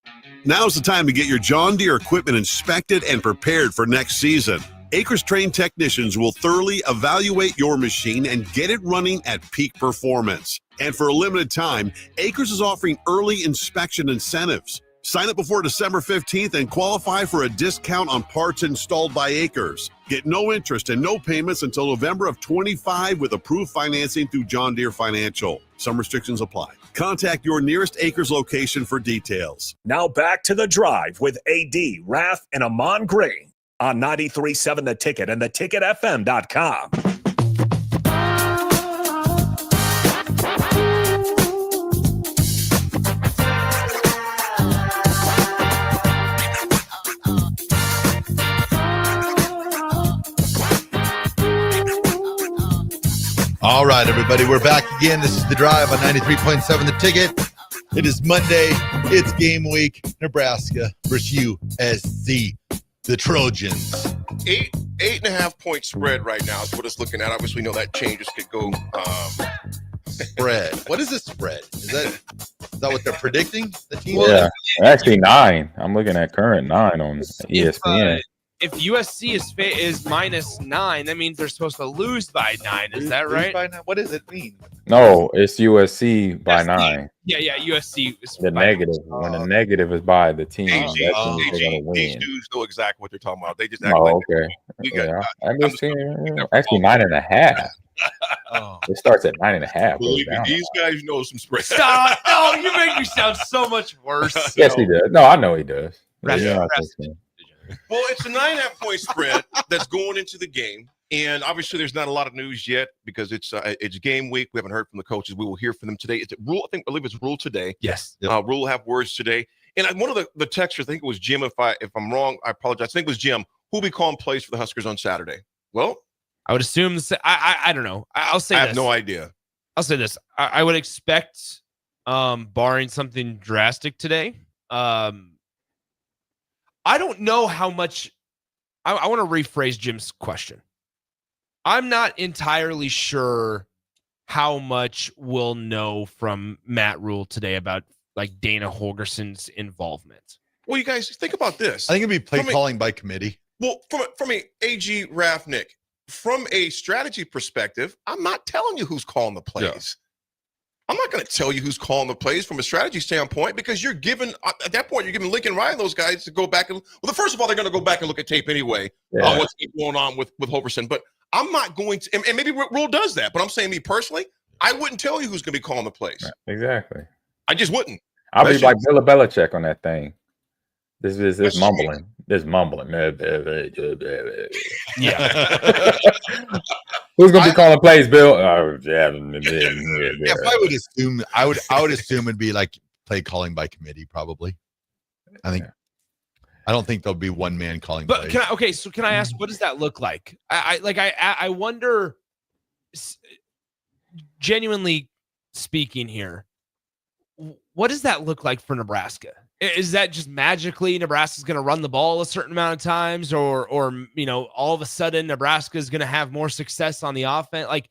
Now's the time to get your John Deere equipment inspected and prepared for next season. Acres trained technicians will thoroughly evaluate your machine and get it running at peak performance. And for a limited time, Acres is offering early inspection incentives. Sign up before December 15th and qualify for a discount on parts installed by Acres. Get no interest and no payments until November of 25 with approved financing through John Deere Financial. Some restrictions apply. Contact your nearest Acres location for details. Now back to The Drive with AD, Raff, and Ahman Gray on 93.7 The Ticket and theticketfm.com. All right, everybody, we're back again. This is The Drive on 93.7 The Ticket. It is Monday. It's game week. Nebraska versus USC, the Trojans. 8.5 point spread right now is what it's looking at. Obviously, we know that changes could go. Spread. What is a spread? Is that what they're predicting? The team? Yeah, actually 9. I'm looking at current 9 on ESPN. If USC is -9, that means they're supposed to lose by 9. Is that right? By 9? What does it mean? No, it's USC by 9. Yeah, USC is the negative. When the negative is by the team, that means they're gonna win. These dudes know exactly what they're talking about. They just act okay. I'm just saying, actually 9.5. It starts at 9.5. These guys know some spread. Stop! No, you make me sound so much worse. Yes, he does. No, I know he does. Well, it's a 9.5 point spread that's going into the game. And obviously, there's not a lot of news yet because it's game week. We haven't heard from the coaches. We will hear from them today. It's Rule. I believe it's Rule today. Yes. Rule will have words today. And one of the texters, I think it was Jim. If I'm wrong, I apologize. I think it was Jim who'll be calling plays for the Huskers on Saturday. Well, I would assume. I don't know. I'll say. I have no idea. I'll say this. I would expect, barring something drastic today. I don't know how much. I want to rephrase Jim's question. I'm not entirely sure how much we'll know from Matt Rule today about like Dana Holgerson's involvement. Well, you guys think about this. I think it'd be play calling by committee. Well, from a AG Raff Nick, from a strategy perspective, I'm not telling you who's calling the plays. I'm not going to tell you who's calling the plays from a strategy standpoint because you're giving at that point you're giving Lincoln Ryan those guys to go back and first of all they're going to go back and look at tape anyway on what's going on with Hoverson. But I'm not going to, and maybe Rule does that. But I'm saying me personally, I wouldn't tell you who's going to be calling the plays. Exactly. I just wouldn't. I'll be like Bill Belichick on that thing. This mumbling. This mumbling. Yeah. Who's gonna be calling plays, Bill? If I would assume, I would assume it'd be like play calling by committee, probably. I don't think there'll be one man calling plays. Can I ask, what does that look like? I wonder, genuinely speaking here, what does that look like for Nebraska? Is that just magically Nebraska's going to run the ball a certain amount of times, or all of a sudden Nebraska is going to have more success on the offense? Like,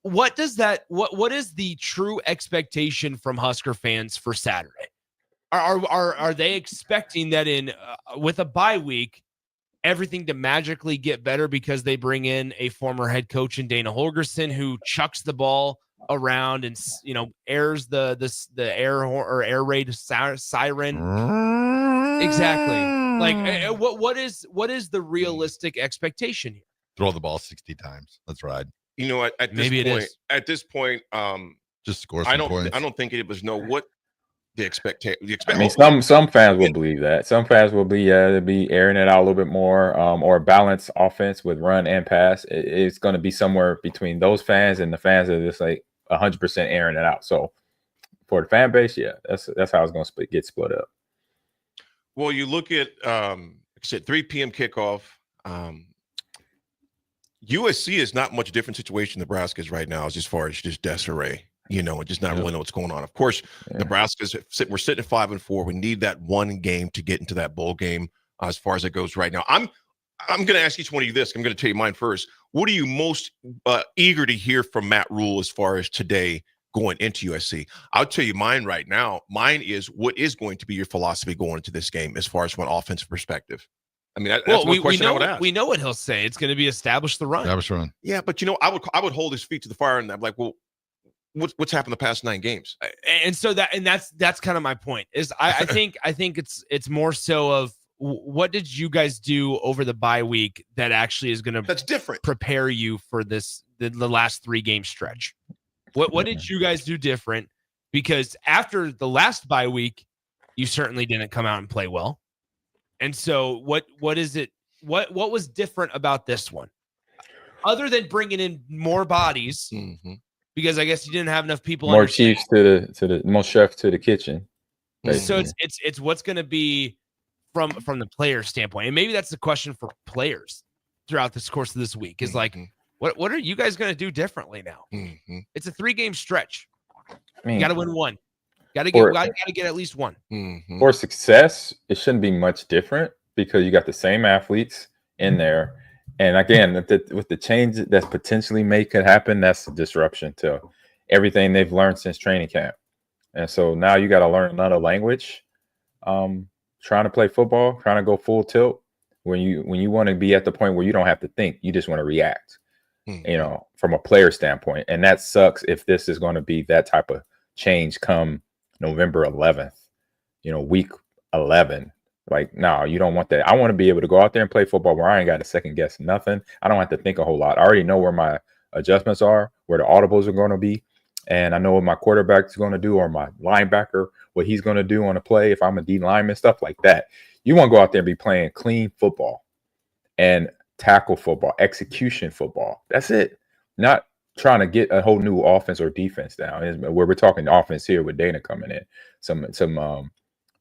what is the true expectation from Husker fans for Saturday? Are they expecting that with a bye week, everything to magically get better because they bring in a former head coach in Dana Holgorsen who chucks the ball around and airs the air horn or air raid siren? Exactly. Like, what is the realistic expectation here? Throw the ball 60 times. Let's ride. You know, at this point, just score some points. I don't think it was what the expectation. I mean, some fans will believe that. Some fans will be airing it out a little bit more, or a balanced offense with run and pass. It's going to be somewhere between those fans and the fans that are just like 100% airing it out. So for the fan base, that's how it's going to get split up. Well, you look at, like I said, 3 p.m. kickoff. USC is not much different situation Nebraska is right now as far as just disarray, and just not really know what's going on. Of course, Nebraska's we're sitting at 5-4. We need that one game to get into that bowl game as far as it goes right now. I'm going to ask each one of you this. I'm going to tell you mine first. What are you most eager to hear from Matt Rule as far as today going into USC? I'll tell you mine right now. Mine is, what is going to be your philosophy going into this game as far as from an offensive perspective? I mean, that's one question I would ask. We know what he'll say. It's going to be establish the run. Establish run. Yeah, but I would hold his feet to the fire and I'm like, well, what's happened the past 9 games? And so that's kind of my point. Is I think it's more so of, what did you guys do over the bye week that actually is going to that's different prepare you for the last 3 game stretch? What did you guys do different? Because after the last bye week, you certainly didn't come out and play well. And so what is it? What was different about this one, other than bringing in more bodies? Mm-hmm. Because I guess you didn't have enough people. More chiefs to the more chefs to the kitchen. So it's what's going to be from the player standpoint, and maybe that's the question for players throughout this course of this week. Is like, what are you guys going to do differently now? Mm-hmm. It's a 3 game stretch. I mean, you got to win one. Got to get at least one. Mm-hmm. For success, it shouldn't be much different because you got the same athletes in there. And again, with the change that's potentially could happen, that's a disruption to everything they've learned since training camp. And so now you got to learn another language. Trying to play football, trying to go full tilt when you want to be at the point where you don't have to think, you just want to react, from a player standpoint. And that sucks if this is going to be that type of change come November 11th, week 11. Like, no, you don't want that. I want to be able to go out there and play football where I ain't got to second guess nothing. I don't have to think a whole lot. I already know where my adjustments are, where the audibles are going to be. And I know what my quarterback is going to do, or my linebacker, what he's going to do on a play if I'm a D lineman, stuff like that. You want to go out there and be playing clean football and tackle football, execution football. That's it. Not trying to get a whole new offense or defense down. Where we're talking offense here with Dana coming in,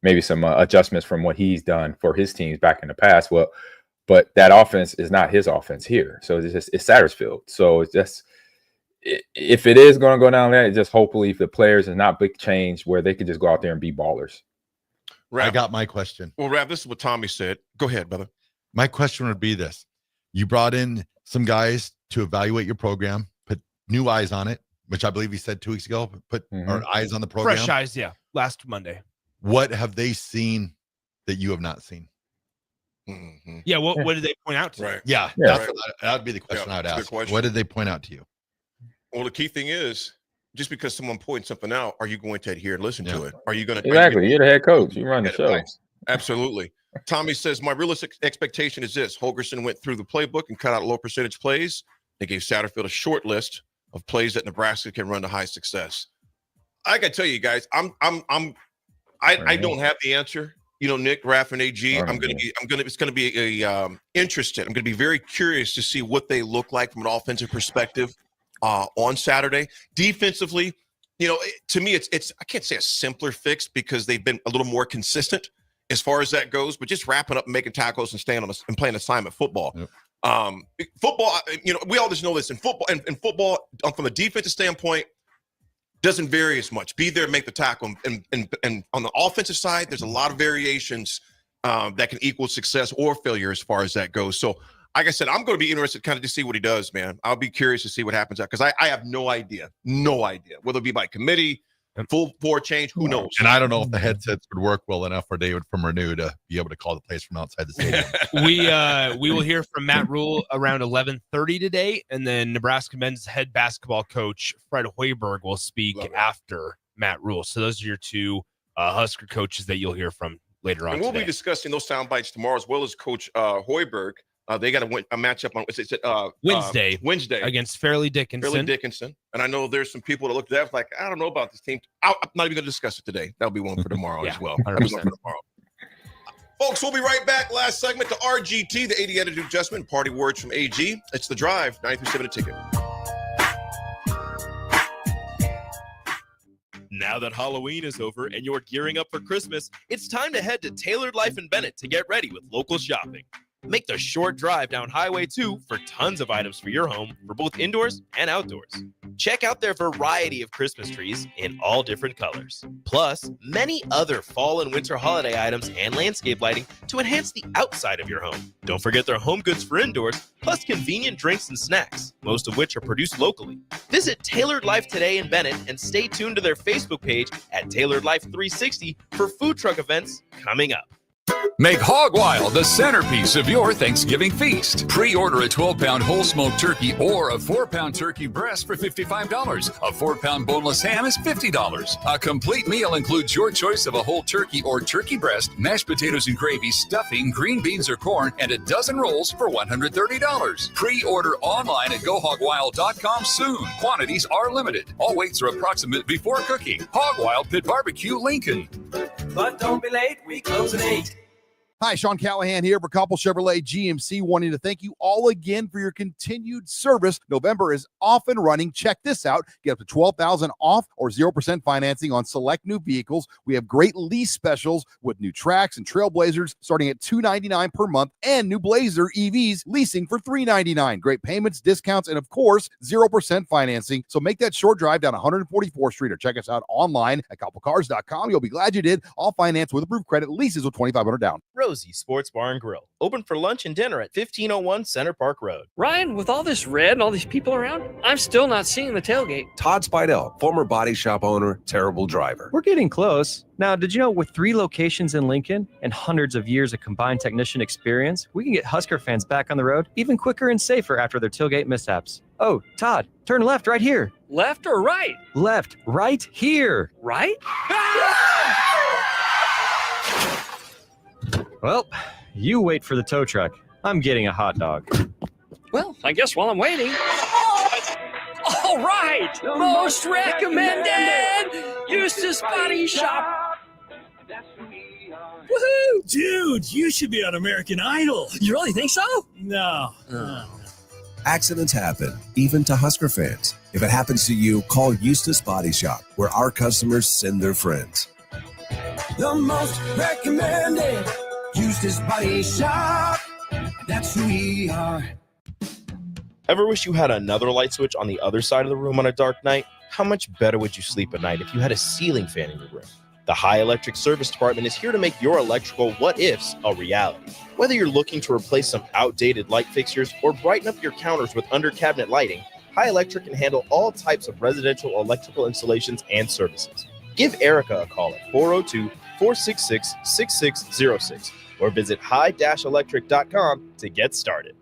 maybe some adjustments from what he's done for his teams back in the past. Well, but that offense is not his offense here. So it's Sattersfield. So it's just, if it is going to go down there, it's just hopefully if the players is not big change where they could just go out there and be ballers. Raff, I got my question. Well, Raff, this is what Tommy said. Go ahead, brother. My question would be this. You brought in some guys to evaluate your program, put new eyes on it, which I believe he said 2 weeks ago, put our eyes on the program. Fresh eyes, yeah, last Monday. What have they seen that you have not seen? Mm-hmm. Yeah, what did they point out to you? Right. Yeah, right. that would be the question I would ask. What did they point out to you? Well, the key thing is just because someone points something out, are you going to adhere and listen to it? Are you going to Exactly? You're the head coach. You run the show. Advice? Absolutely. Tommy says, my realistic expectation is this. Holgerson went through the playbook and cut out low percentage plays. They gave Satterfield a short list of plays that Nebraska can run to high success. I got to tell you guys, I don't have the answer. You know, Nick, Raff, and AG. It's going to be interesting. I'm going to be very curious to see what they look like from an offensive perspective on Saturday. Defensively, you know, to me, it's I can't say a simpler fix because they've been a little more consistent as far as that goes. But just wrapping up and making tackles and staying on and playing assignment football. Yep. Football, you know, we all just know this in football. And football, from a defensive standpoint, doesn't vary as much. Be there, make the tackle. And on the offensive side, there's a lot of variations that can equal success or failure as far as that goes. So, like I said, I'm going to be interested kind of to see what he does, man. I'll be curious to see what happens because I have no idea, whether it be by committee, full board change, who knows? And I don't know if the headsets would work well enough for David from Renew to be able to call the plays from outside the stadium. We will hear from Matt Rule around 11:30 today, and then Nebraska men's head basketball coach Fred Hoiberg will speak after Matt Rule. So those are your two Husker coaches that you'll hear from later on. And we'll be discussing those sound bites tomorrow, as well as Coach Hoiberg. They got a matchup on Wednesday against Fairleigh Dickinson. And I know there's some people that look at that like, I don't know about this team. I'm not even going to discuss it today. That'll be one for tomorrow as well. 100%. Folks, we'll be right back. Last segment to RGT, the 80 attitude adjustment, party words from AG. It's The Drive, 93.7 A Ticket. Now that Halloween is over and you're gearing up for Christmas, it's time to head to Tailored Life in Bennett to get ready with local shopping. Make the short drive down Highway 2 for tons of items for your home for both indoors and outdoors. Check out their variety of Christmas trees in all different colors. Plus, many other fall and winter holiday items and landscape lighting to enhance the outside of your home. Don't forget their home goods for indoors, plus convenient drinks and snacks, most of which are produced locally. Visit Tailored Life today in Bennett and stay tuned to their Facebook page at Tailored Life 360 for food truck events coming up. Make Hog Wild the centerpiece of your Thanksgiving feast. Pre-order a 12-pound whole smoked turkey or a 4-pound turkey breast for $55. A 4-pound boneless ham is $50. A complete meal includes your choice of a whole turkey or turkey breast, mashed potatoes and gravy, stuffing, green beans or corn, and a dozen rolls for $130. Pre-order online at GoHogWild.com soon. Quantities are limited. All weights are approximate before cooking. Hog Wild Pit Barbecue, Lincoln. But don't be late, we close at 8. Hi, Sean Callahan here for Koppel Chevrolet GMC, wanting to thank you all again for your continued service. November is off and running. Check this out. Get up to $12,000 off or 0% financing on select new vehicles. We have great lease specials with new Trax and Trailblazers starting at $299 per month and new Blazer EVs leasing for $399. Great payments, discounts, and of course, 0% financing. So make that short drive down 144th Street or check us out online at koppelcars.com. You'll be glad you did. All finance with approved credit, leases with $2,500 down. Rosie Sports Bar and Grill, open for lunch and dinner at 1501 Center Park Road. Ryan, with all this red and all these people around, I'm still not seeing the tailgate. Todd Spidell, former body shop owner, terrible driver. We're getting close. Now, did you know with 3 locations in Lincoln and hundreds of years of combined technician experience, we can get Husker fans back on the road even quicker and safer after their tailgate mishaps? Oh, Todd, turn left right here. Left or right? Left, right here. Right? Well, you wait for the tow truck. I'm getting a hot dog. Well, I guess while I'm waiting. All right! Most recommended! Eustace Body Shop! Woohoo! Dude, you should be on American Idol. You really think so? No. Accidents happen, even to Husker fans. If it happens to you, call Eustace Body Shop, where our customers send their friends. The most recommended Eustace Body Shop. That's who we are. Ever wish you had another light switch on the other side of the room on a dark night? How much better would you sleep at night if you had a ceiling fan in your room? The High Electric Service Department is here to make your electrical what-ifs a reality. Whether you're looking to replace some outdated light fixtures or brighten up your counters with under-cabinet lighting, High Electric can handle all types of residential electrical installations and services. Give Erica a call at 402-466-6606 or visit high-electric.com to get started.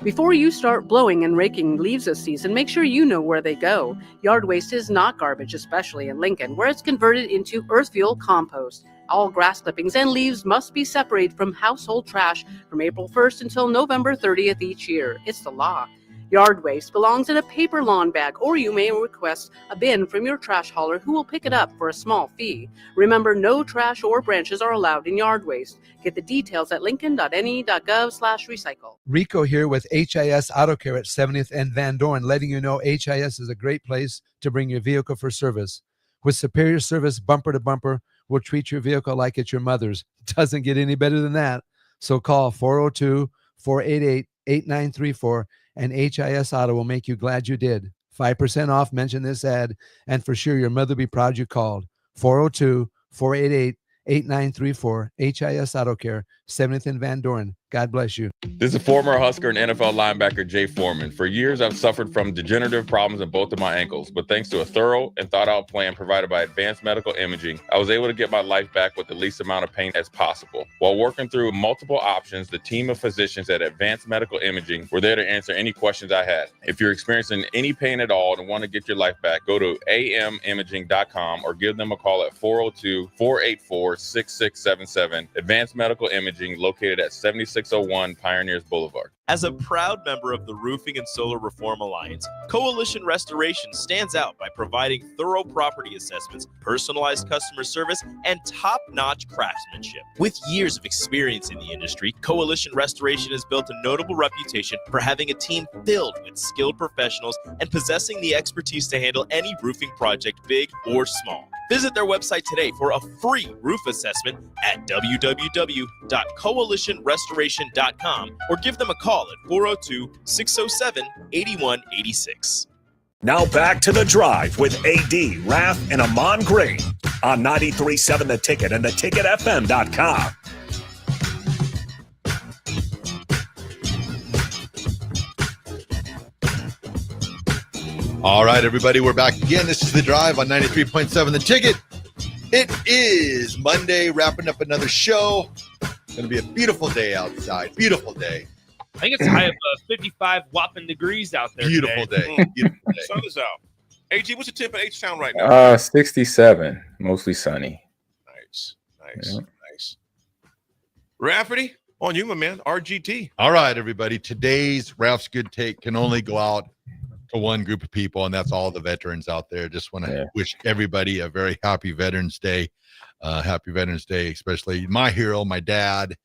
Before you start blowing and raking leaves this season, make sure you know where they go. Yard waste is not garbage, especially in Lincoln, where it's converted into earth fuel compost. All grass clippings and leaves must be separated from household trash from April 1st until November 30th each year. It's the law. Yard waste belongs in a paper lawn bag, or you may request a bin from your trash hauler who will pick it up for a small fee. Remember, no trash or branches are allowed in yard waste. Get the details at lincoln.ne.gov/recycle. Rico here with HIS Auto Care at 70th and Van Dorn, letting you know HIS is a great place to bring your vehicle for service. With superior service bumper to bumper, we'll treat your vehicle like it's your mother's. Doesn't get any better than that. So call 402-488-8934 and HIS Auto will make you glad you did. 5% off, mention this ad, and for sure your mother will be proud you called. 402-488-8934, HIS Auto Care, 70th and Van Dorn. God bless you. This is former Husker and NFL linebacker Jay Foreman. For years, I've suffered from degenerative problems in both of my ankles, but thanks to a thorough and thought-out plan provided by Advanced Medical Imaging, I was able to get my life back with the least amount of pain as possible. While working through multiple options, the team of physicians at Advanced Medical Imaging were there to answer any questions I had. If you're experiencing any pain at all and want to get your life back, go to amimaging.com or give them a call at 402-484-6677. Advanced Medical Imaging, located at 7601 Pioneers Boulevard. As a proud member of the Roofing and Solar Reform Alliance, Coalition Restoration stands out by providing thorough property assessments, personalized customer service, and top-notch craftsmanship. With years of experience in the industry, Coalition Restoration has built a notable reputation for having a team filled with skilled professionals and possessing the expertise to handle any roofing project, big or small. Visit their website today for a free roof assessment at www.coalitionrestoration.com or give them a call at 402-607-8186. Now back to The Drive with AD, Raff, and Ahman Green on 93.7 The Ticket and theticketfm.com. All right, everybody, we're back again. This is The Drive on 93.7 The Ticket. It is Monday, wrapping up another show. It's going to be a beautiful day outside. Beautiful day. I think it's a high of 55 whopping degrees out there. Beautiful today. day. Beautiful day. Sun is out. AG, what's the temp at H-Town right now? 67, mostly sunny. Nice. Rafferty, on you, my man. RGT. All right, everybody. Today's Ralph's Good Take can only go out to one group of people, and that's all the veterans out there. Just want to wish everybody a very happy Veterans Day. Happy Veterans Day, especially my hero, my dad.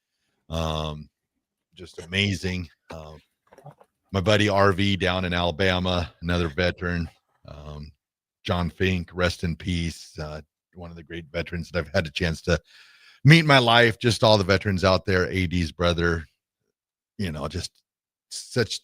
Just amazing. My buddy RV down in Alabama, another veteran. John Fink, rest in peace. One of the great veterans that I've had a chance to meet in my life. Just all the veterans out there. AD's brother, just such,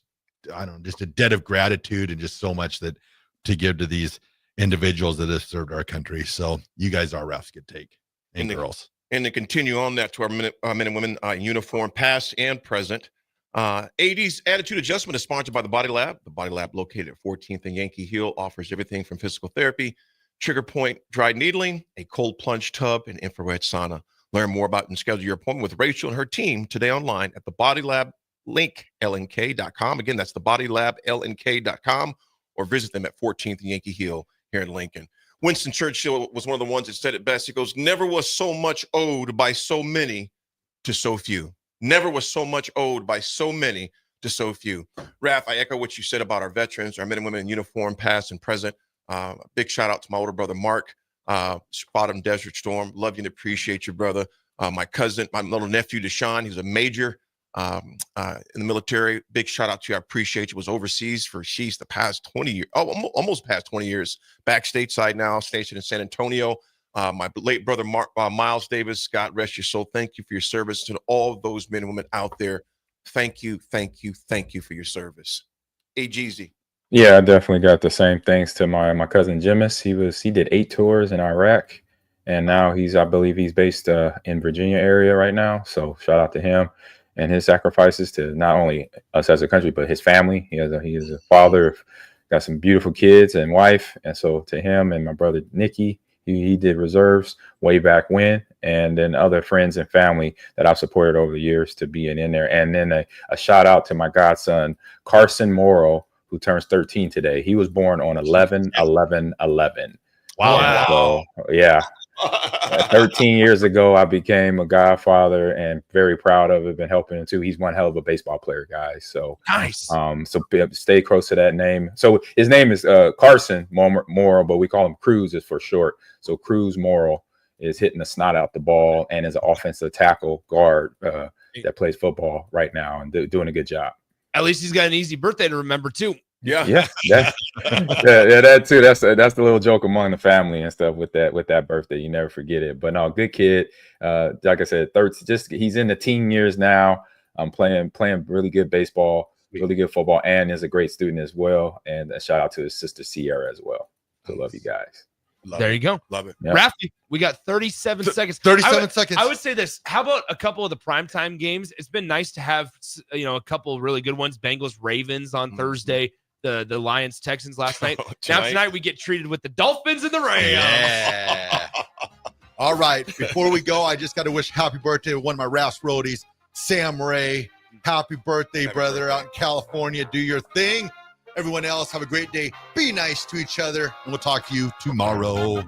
just a debt of gratitude and just so much that to give to these individuals that have served our country. So you guys are Ralph's Good Take and girls. And to continue on that to our men and women in uniform, past and present. AD's Attitude Adjustment is sponsored by the Body Lab. The Body Lab, located at 14th and Yankee Hill, offers everything from physical therapy, trigger point dry needling, a cold plunge tub, and infrared sauna. Learn more about and schedule your appointment with Rachel and her team today online at the Body Lab link, lnk.com. Again, that's the Body Lab, lnk.com, or visit them at 14th and Yankee Hill here in Lincoln. Winston Churchill was one of the ones that said it best. He goes, never was so much owed by so many to so few. Never was so much owed by so many to so few. Raff, I echo what you said about our veterans, our men and women in uniform, past and present. Big shout out to my older brother, Mark, Bottom Desert Storm. Love you and appreciate you, brother. My cousin, my little nephew, Deshaun, he's a major in the military. Big shout out to you. I appreciate you. Was overseas for the past 20 years. Oh, almost past 20 years. Back stateside now, stationed in San Antonio. My late brother, Miles Davis, God rest your soul. Thank you for your service to all those men and women out there. Thank you for your service. Hey, Jeezy. Yeah, I definitely got the same thanks to my cousin Jimis. He did 8 tours in Iraq, and now I believe he's based in Virginia area right now. So shout out to him and his sacrifices to not only us as a country, but his family. He is a father, got some beautiful kids and wife. And so to him and my brother, Nikki, He did reserves way back when, and then other friends and family that I've supported over the years to being in there. And then a shout out to my godson, Carson Morrow, who turns 13 today. He was born on 11/11/11. Wow. So, yeah. 13 years ago, I became a godfather and very proud of it. Been helping him too. He's one hell of a baseball player, guys. So nice. So stay close to that name. So his name is Carson Morrow, but we call him Cruz is for short. So Cruz Morrow is hitting the snot out the ball and is an offensive tackle guard that plays football right now and doing a good job. At least he's got an easy birthday to remember too. Yeah, that too. That's the little joke among the family and stuff with that birthday. You never forget it. But no, good kid. Like I said, he's in the teen years now. Playing really good baseball, really good football, and is a great student as well. And a shout out to his sister Sierra as well. So love you guys. There you go. Love it. Yeah. Raffy, we got 37 seconds. 37 seconds. I would say this. How about a couple of the primetime games? It's been nice to have, a couple of really good ones. Bengals, Ravens on Thursday. The Lions, Texans last night. Now tonight we get treated with the Dolphins and the Rams. Yeah. All right. Before we go, I just got to wish happy birthday to one of my Raff's roadies, Sam Ray. Happy birthday, brother, out in California. Do your thing. Everyone else, have a great day. Be nice to each other, and we'll talk to you tomorrow.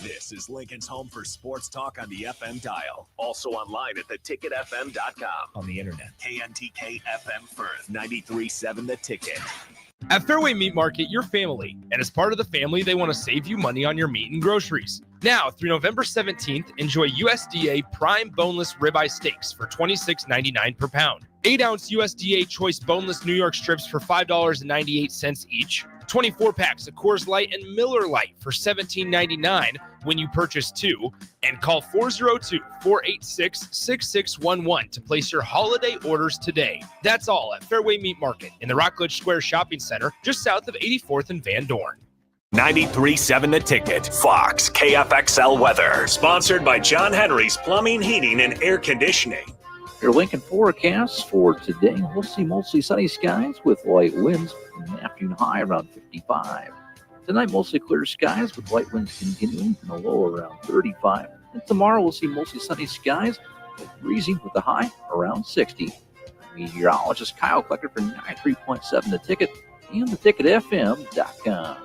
This is Lincoln's home for sports talk on the FM dial. Also online at theticketfm.com. On the internet, KNTK FM Firth, 93.7 The Ticket. At Fairway Meat Market, you're family. And as part of the family, they want to save you money on your meat and groceries. Now, through November 17th, enjoy USDA prime boneless ribeye steaks for $26.99 per pound. 8-ounce USDA choice boneless New York strips for $5.98 each. 24 packs of Coors Light and Miller Lite for $17.99 when you purchase 2. And call 402-486-6611 to place your holiday orders today. That's all at Fairway Meat Market in the Rockledge Square Shopping Center, just south of 84th and Van Dorn. 93.7 The Ticket. Fox KFXL weather. Sponsored by John Henry's Plumbing, Heating, and Air Conditioning. Your Lincoln forecast for today, we'll see mostly sunny skies with light winds, an afternoon high around 55. Tonight, mostly clear skies with light winds continuing and a low around 35. And tomorrow, we'll see mostly sunny skies with breezy with a high around 60. Meteorologist Kyle Klecker for 93.7 The Ticket and theticketfm.com.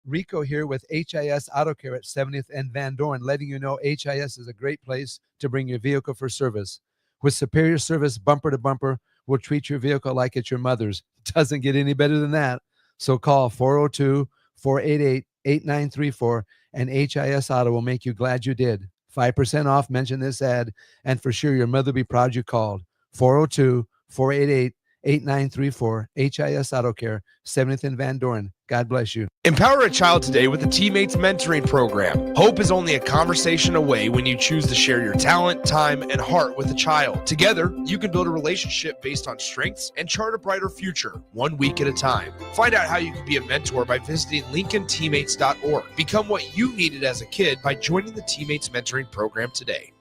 Rico here with HIS Auto Care at 70th and Van Dorn, letting you know HIS is a great place to bring your vehicle for service. With superior service bumper to bumper, we'll treat your vehicle like it's your mother's. Doesn't get any better than that. So call 402-488-8934 and HIS Auto will make you glad you did. 5% off, mention this ad, and for sure your mother will be proud you called. 402-488-8934, HIS Auto Care, 70th and Van Dorn. God bless you. Empower a child today with the Teammates Mentoring Program. Hope is only a conversation away when you choose to share your talent, time, and heart with a child. Together, you can build a relationship based on strengths and chart a brighter future, 1 week at a time. Find out how you can be a mentor by visiting LincolnTeammates.org. Become what you needed as a kid by joining the Teammates Mentoring Program today.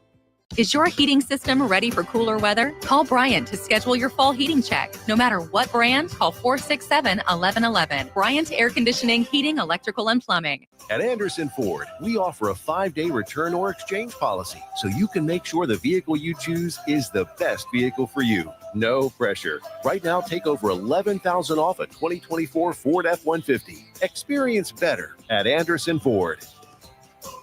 Is your heating system ready for cooler weather? Call Bryant to schedule your fall heating check. No matter what brand, call 467-1111. Bryant Air Conditioning, Heating, Electrical, and Plumbing. At Anderson Ford, we offer a 5-day return or exchange policy, so you can make sure the vehicle you choose is the best vehicle for you. No pressure. Right now, take over $11,000 off a 2024 Ford F-150. Experience better at Anderson Ford.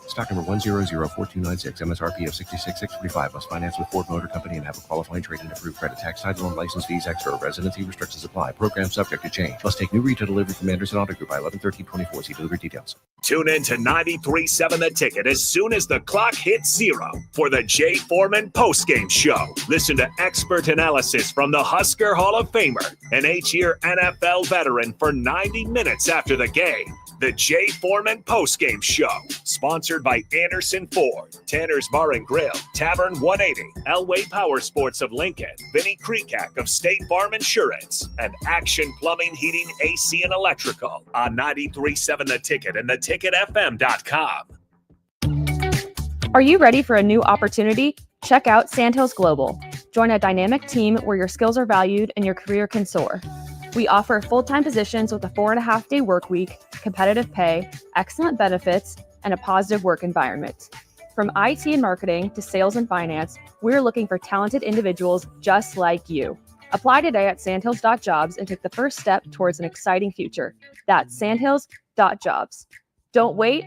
Stock number 1004296, MSRP of $66,645. Must finance with Ford Motor Company and have a qualifying trade and approved credit. Tax, title, and license fees extra. Residency restrictions apply. Program subject to change. Must take new retail delivery from Anderson Auto Group by 11/13/24. See delivery details. Tune in to 93.7 The Ticket as soon as the clock hits 0 for the Jay Foreman postgame show. Listen to expert analysis from the Husker Hall of Famer, an 8-year NFL veteran, for 90 minutes after the game. The Jay Foreman postgame show, sponsored by Anderson Ford, Tanner's Bar and Grill, Tavern 180, Elway Power Sports of Lincoln, Vinnie Kreekak of State Farm Insurance, and Action Plumbing, Heating, AC, and Electrical on 93.7 The Ticket and theticketfm.com. Are you ready for a new opportunity? Check out Sandhills Global. Join a dynamic team where your skills are valued and your career can soar. We offer full-time positions with a 4.5-day work week, competitive pay, excellent benefits, and a positive work environment. From IT and marketing to sales and finance, we're looking for talented individuals just like you. Apply today at sandhills.jobs and take the first step towards an exciting future. That's sandhills.jobs. Don't wait.